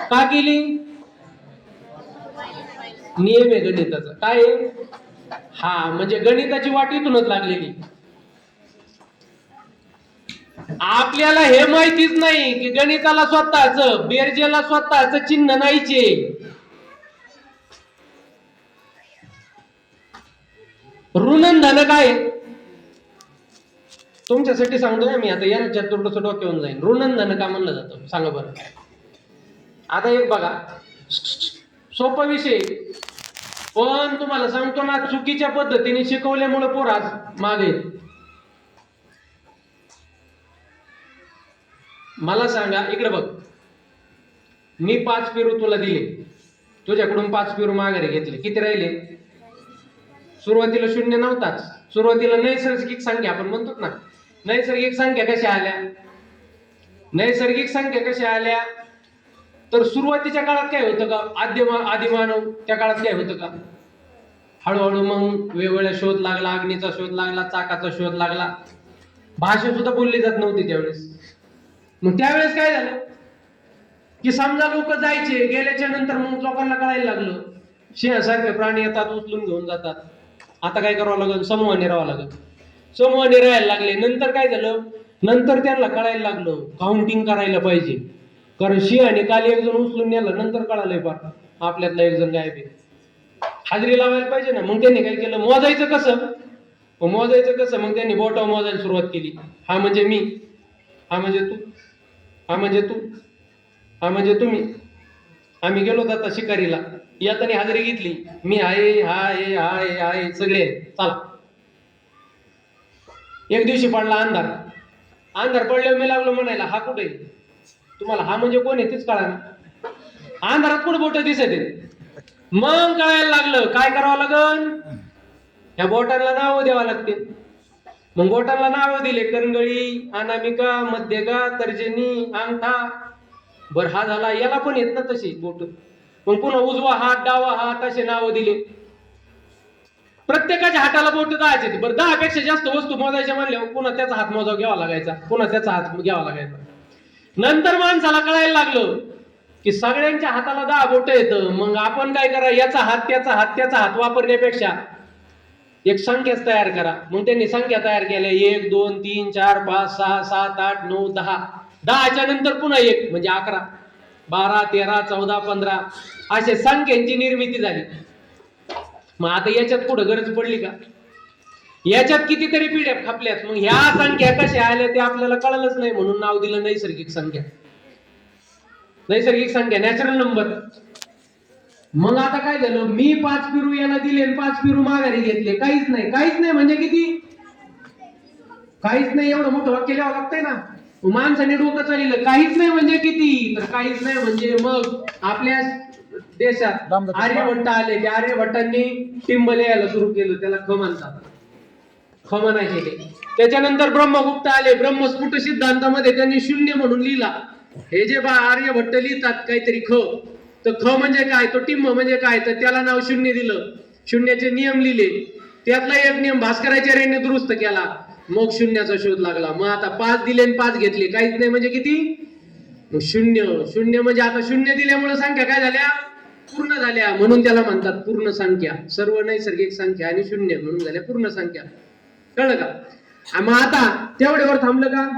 का केली? नियम आहे गणिताचा. काय आहे? हा, म्हणजे गणिताची वाट इथूनच लागलेली. आपल्याला हे माहितीच नाही की गणिताला स्वतःच, बेरजेला स्वतःच चिन्ह नाहीचे. ऋण धन काय? तुमच्यासाठी सांगतोय मी आता. यांच्या थोडस डोक्यावरून जाईल. ऋण धन का म्हणलं जातं सांगा बरं. आता एक बघा, सोपा विषय, पण तुम्हाला सांगतो ना, चुकीच्या पद्धतीने शिकवल्यामुळे पोर आज मागे. मला सांगा, इकडे बघ, मी 5 पेरू तुला दिले, तुझ्याकडून 5 पेरू माघारी घेतले, किती राहिले? सुरुवातीला 0 नव्हताच. सुरुवातीला नैसर्गिक संख्या आपण म्हणतो ना, नैसर्गिक संख्या कशा आल्या? नैसर्गिक संख्या कशा आल्या? तर सुरुवातीच्या काळात काय होतं का? आदिमानव त्या काळात काय होतं का? हळूहळू मग वेगवेगळ्या शोध लागला, अग्नीचा शोध लागला, चाकाचा शोध लागला, भाषा सुद्धा बोलली जात नव्हती त्यावेळेस. मग त्यावेळेस काय झालं की समजा लोक जायचे, गेल्याच्या नंतर मग लोकांना कळायला लागलं सिंहासारखे प्राणी येतात, उचलून घेऊन जातात. आता काय करावं लागेल? समूहाने राहावं लागेल. समूहाने राहायला लागले. नंतर काय झालं? नंतर त्यांना कळायला लागलं काउंटिंग करायला पाहिजे, कारण सिंहाने काल एक जण उचलून नेलं, नंतर कळालंय पार आपल्यातला एक जण गायब आहे, हाजरी लावायला पाहिजे ना. मग त्यांनी काय केलं? मोजायचं कसं? मोजायचं कसं? मग त्यांनी बोटावर मोजायला सुरुवात केली. हा म्हणजे मी, हा म्हणजे तू, हा म्हणजे तू, हा म्हणजे तुम्ही. आम्ही गेलो आता शिकारीला, यातनी हाजरी घेतली, मी आहे, हा आहे, हा आहे, हा आहे, सगळे चला. एक दिवशी पडला अंधार. अंधार पडल्यावर मी लागलो म्हणायला हा कुठे? तुम्हाला हा म्हणजे कोण आहे तेच कळा ना. अंधारात कुठे बोट दिसत आहेत. मग कळायला लागलं काय करावं लागल, ह्या बोटांना नाव द्यावं लागतील. मग बोटांना नाव दिले, करंगळी, अनामिका, मध्यगा, तर्जनी, अंगठा. बर हा झाला. याला पण येत ना तशी बोट. मग पुन्हा उजवा हात, डावा हात असे नाव दिले. प्रत्येकाच्या हाताला बोट 10 आहेत. बरं 10 पेक्षा जास्त वस्तू मोजायच्या म्हणल्यावर पुन्हा त्याचा हात मोजावा घ्यावा लागायचा, पुन्हा त्याचा हात घ्यावा लागायचा. नंतर माणसाला कळायला लागलं की सगळ्यांच्या हाताला 10 बोट येतं. मग आपण काय करा, याचा हात त्याचा हात त्याचा हात वापरण्यापेक्षा एक संख्याच तयार करा. मग त्यांनी संख्या तयार केल्या 1 2 3 4 5 6 7 8 9 10. 10च्या नंतर पुन्हा 1 म्हणजे 11, 12 13 14 15 अशा संख्यांची निर्मिती झाली. मग आता याच्यात पुढे गरज पडली का? याच्यात कितीतरी पिढ्या खपल्यात. मग ह्या संख्या कशा आल्या ते आपल्याला कळलंच नाही, म्हणून नाव दिलं नैसर्गिक संख्या. नैसर्गिक संख्या, नॅचरल नंबर. मग आता काय झालं, मी 5 पेरू याला दिले आणि 5 पेरू माघारी घेतले. काहीच नाही. काहीच नाही म्हणजे किती? काहीच नाही. एवढं मोठं वाक्य लिहावं लागतंय ना. माणसाने डोकं चाललं काहीच नाही म्हणजे किती? तर काहीच नाही म्हणजे मग आपल्या देशात आर्यभट्ट आले. त्या आर्यभट्टांनी टिंब लिहायला सुरू केलं, त्याला ख म्हणतात. ख म्हणा केले. त्याच्यानंतर ब्रह्मगुप्त आले. ब्रह्मस्फुट सिद्धांतामध्ये त्यांनी शून्य म्हणून लिहिला. हे जे आर्यभट्ट लिहितात काहीतरी ख, तर ख म्हणजे काय, तो टिंब म्हणजे काय, तर त्याला नाव शून्य दिलं. शून्याचे नियम लिहिले. त्यातला एक नियम भास्कराचार्यांनी दुरुस्त केला. मग शून्याचा शोध लागला. मग आता 5 दिले आणि 5 घेतले. काहीच नाही म्हणजे किती? शून्य. शून्य म्हणजे आता शून्य दिल्यामुळे संख्या काय झाल्या? पूर्ण झाल्या. म्हणून त्याला म्हणतात पूर्ण संख्या. सर्व नैसर्गिक संख्या आणि शून्य म्हणून झाल्या पूर्ण संख्या. कळलं का? मग आता तेवढ्यावर थांबलं का?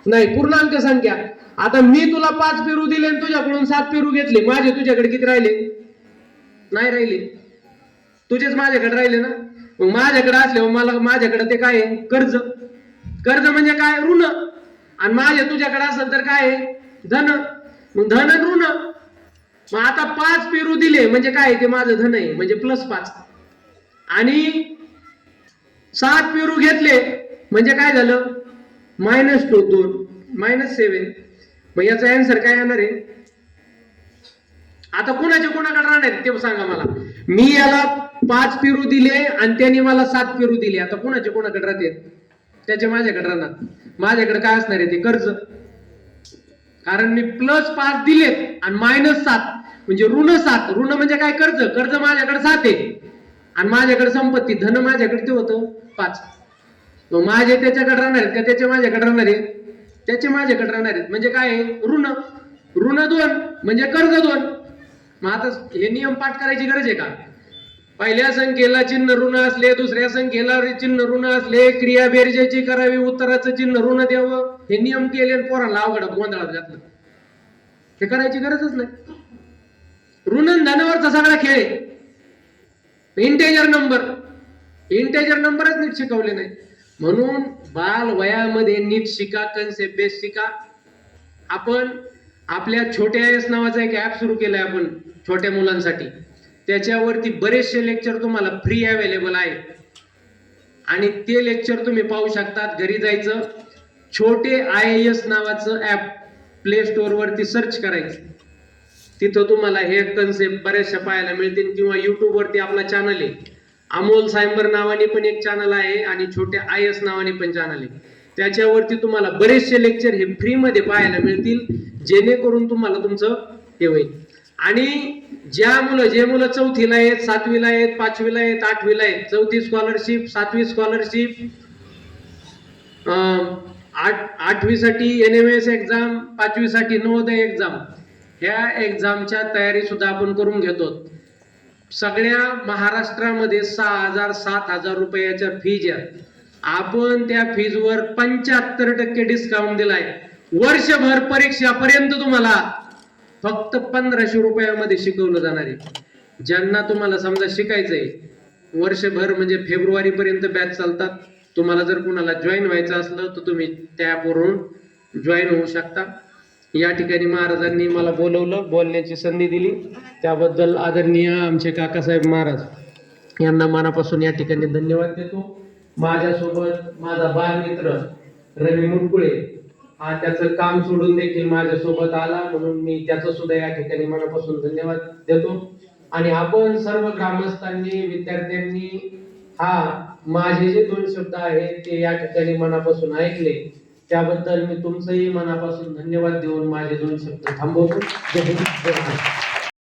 नाही. पूर्णांक संख्या. आता मी तुला 5 पेरू दिले आणि तुझ्याकडून 7 पेरू घेतले. माझे तुझ्याकडे किती राहिले? नाही राहिले. तुझेच माझ्याकडे राहिले ना. मग माझ्याकडे असल्यावर मला माझ्याकडे ते काय आहे? कर्ज. कर्ज म्हणजे काय? ऋण. आणि माझे तुझ्याकडे असेल तर काय आहे? धन. मग धन आणि ऋण. मग आता 5 पेरू दिले म्हणजे काय? ते माझं धन आहे म्हणजे +5. आणि 7 पेरू घेतले म्हणजे काय झालं? -2 -7. मग याचा आन्सर काय येणार आहे? आता कोणाचे कोणाकडे राहणार ते सांगा मला. मी याला 5 पेरू दिले आणि त्यांनी मला 7 पेरू दिले. आता कोणाचे कोणाकडे राहते? त्याचे माझ्याकडे राहणार. माझ्याकडे काय असणार आहे? ते कर्ज. कारण मी +5 दिलेत आणि -7 म्हणजे -7. ऋण म्हणजे काय? कर्ज. कर्ज माझ्याकडे 7 आहे आणि माझ्याकडे संपत्ती धन माझ्याकडे ते होतं 5. मग माझे त्याच्याकडे राहणार आहेत का त्याचे माझ्याकडे राहणार आहे? त्याचे माझ्याकडे राहणार आहेत. म्हणजे काय आहे? ऋण. ऋण 2 म्हणजे कर्ज 2. मग आता हे नियम पाठ करायची गरज आहे का? पहिल्या संख्येला चिन्ह ऋण असले, दुसऱ्या संख्येला चिन्ह ऋण असले, क्रिया बेरजेची करावी, उत्तराचं चिन्ह ऋण द्यावं, हे नियम केले आणि पोरांना अवघडात गोंधळात घातलं. हे करायची गरजच नाही. ऋण धनावरचा सगळा खेळ. Integer number. इंटेजर नंबरच नीट शिकवले नाही. म्हणून बाल वयामध्ये नीट शिका, कन्सेप्ट बेस शिका. आपण आपल्या छोट्या एस नावाचा एक ऍप सुरू केलाय आपण छोट्या मुलांसाठी. त्याच्यावरती बरेचसे लेक्चर तुम्हाला फ्री अवेलेबल आहे आणि ते लेक्चर तुम्ही पाहू शकतात. घरी जायचं, छोटे IAS नावाचं ऍप प्ले स्टोअर वरती सर्च करायचं. तिथं तुम्हाला हे कन्सेप्ट बऱ्याचशा पाहायला मिळतील. किंवा युट्यूब वरती आपला चॅनल आहे, अमोल सायंबर नावाने पण एक चॅनल आहे आणि छोट्या IAS नावाने पण चॅनल आहे. त्याच्यावरती तुम्हाला बरेचसे लेक्चर हे फ्री मध्ये पाहायला मिळतील, जेणेकरून तुम्हाला तुमचं हे होईल. आणि जे मुलं 4थीला आहेत, 7वीला आहेत, 5वीला आहेत, 8वीला आहेत, 4थी स्कॉलरशिप, 7वी स्कॉलरशिप, 8वी साठी NMS एक्झाम, 5वी साठी नवोदय एक्झाम, ह्या एक्झामच्या तयारी सुद्धा आपण करून घेतो. सगळ्या महाराष्ट्रामध्ये 6,000 7,000 रुपयाच्या फीज आहेत. आपण त्या फीजवर 75% डिस्काउंट दिलाय. वर्षभर परीक्षापर्यंत तुम्हाला फक्त 1500 रुपयामध्ये शिकवलं जाणार आहे. ज्यांना तुम्हाला समजा शिकायचंय वर्षभर म्हणजे फेब्रुवारी पर्यंत बॅच चालतात. तुम्हाला जर कुणाला जॉईन व्हायचं असलं तर तुम्ही त्या ॲपवरून जॉईन होऊ शकता. या ठिकाणी महाराजांनी मला बोलवलं, बोलण्याची संधी दिली, त्याबद्दल आदरणीय आमचे काकासाहेब महाराज यांना मनापासून या ठिकाणी धन्यवाद देतो. माझ्यासोबत माझा बालमित्र रवी मुटकुळे हा त्याचं काम सोडून देखील माझ्यासोबत आला, म्हणून मी त्याचं सुद्धा या ठिकाणी मनापासून धन्यवाद देतो. आणि आपण सर्व ग्रामस्थांनी, विद्यार्थ्यांनी हा माझे जे 2 शब्द आहेत ते या ठिकाणी मनापासून ऐकले, त्याबद्दल मी तुमचंही मनापासून धन्यवाद देऊन माझे 2 शब्द थांबवतो. जय हिंद, जय महाराष्ट्र.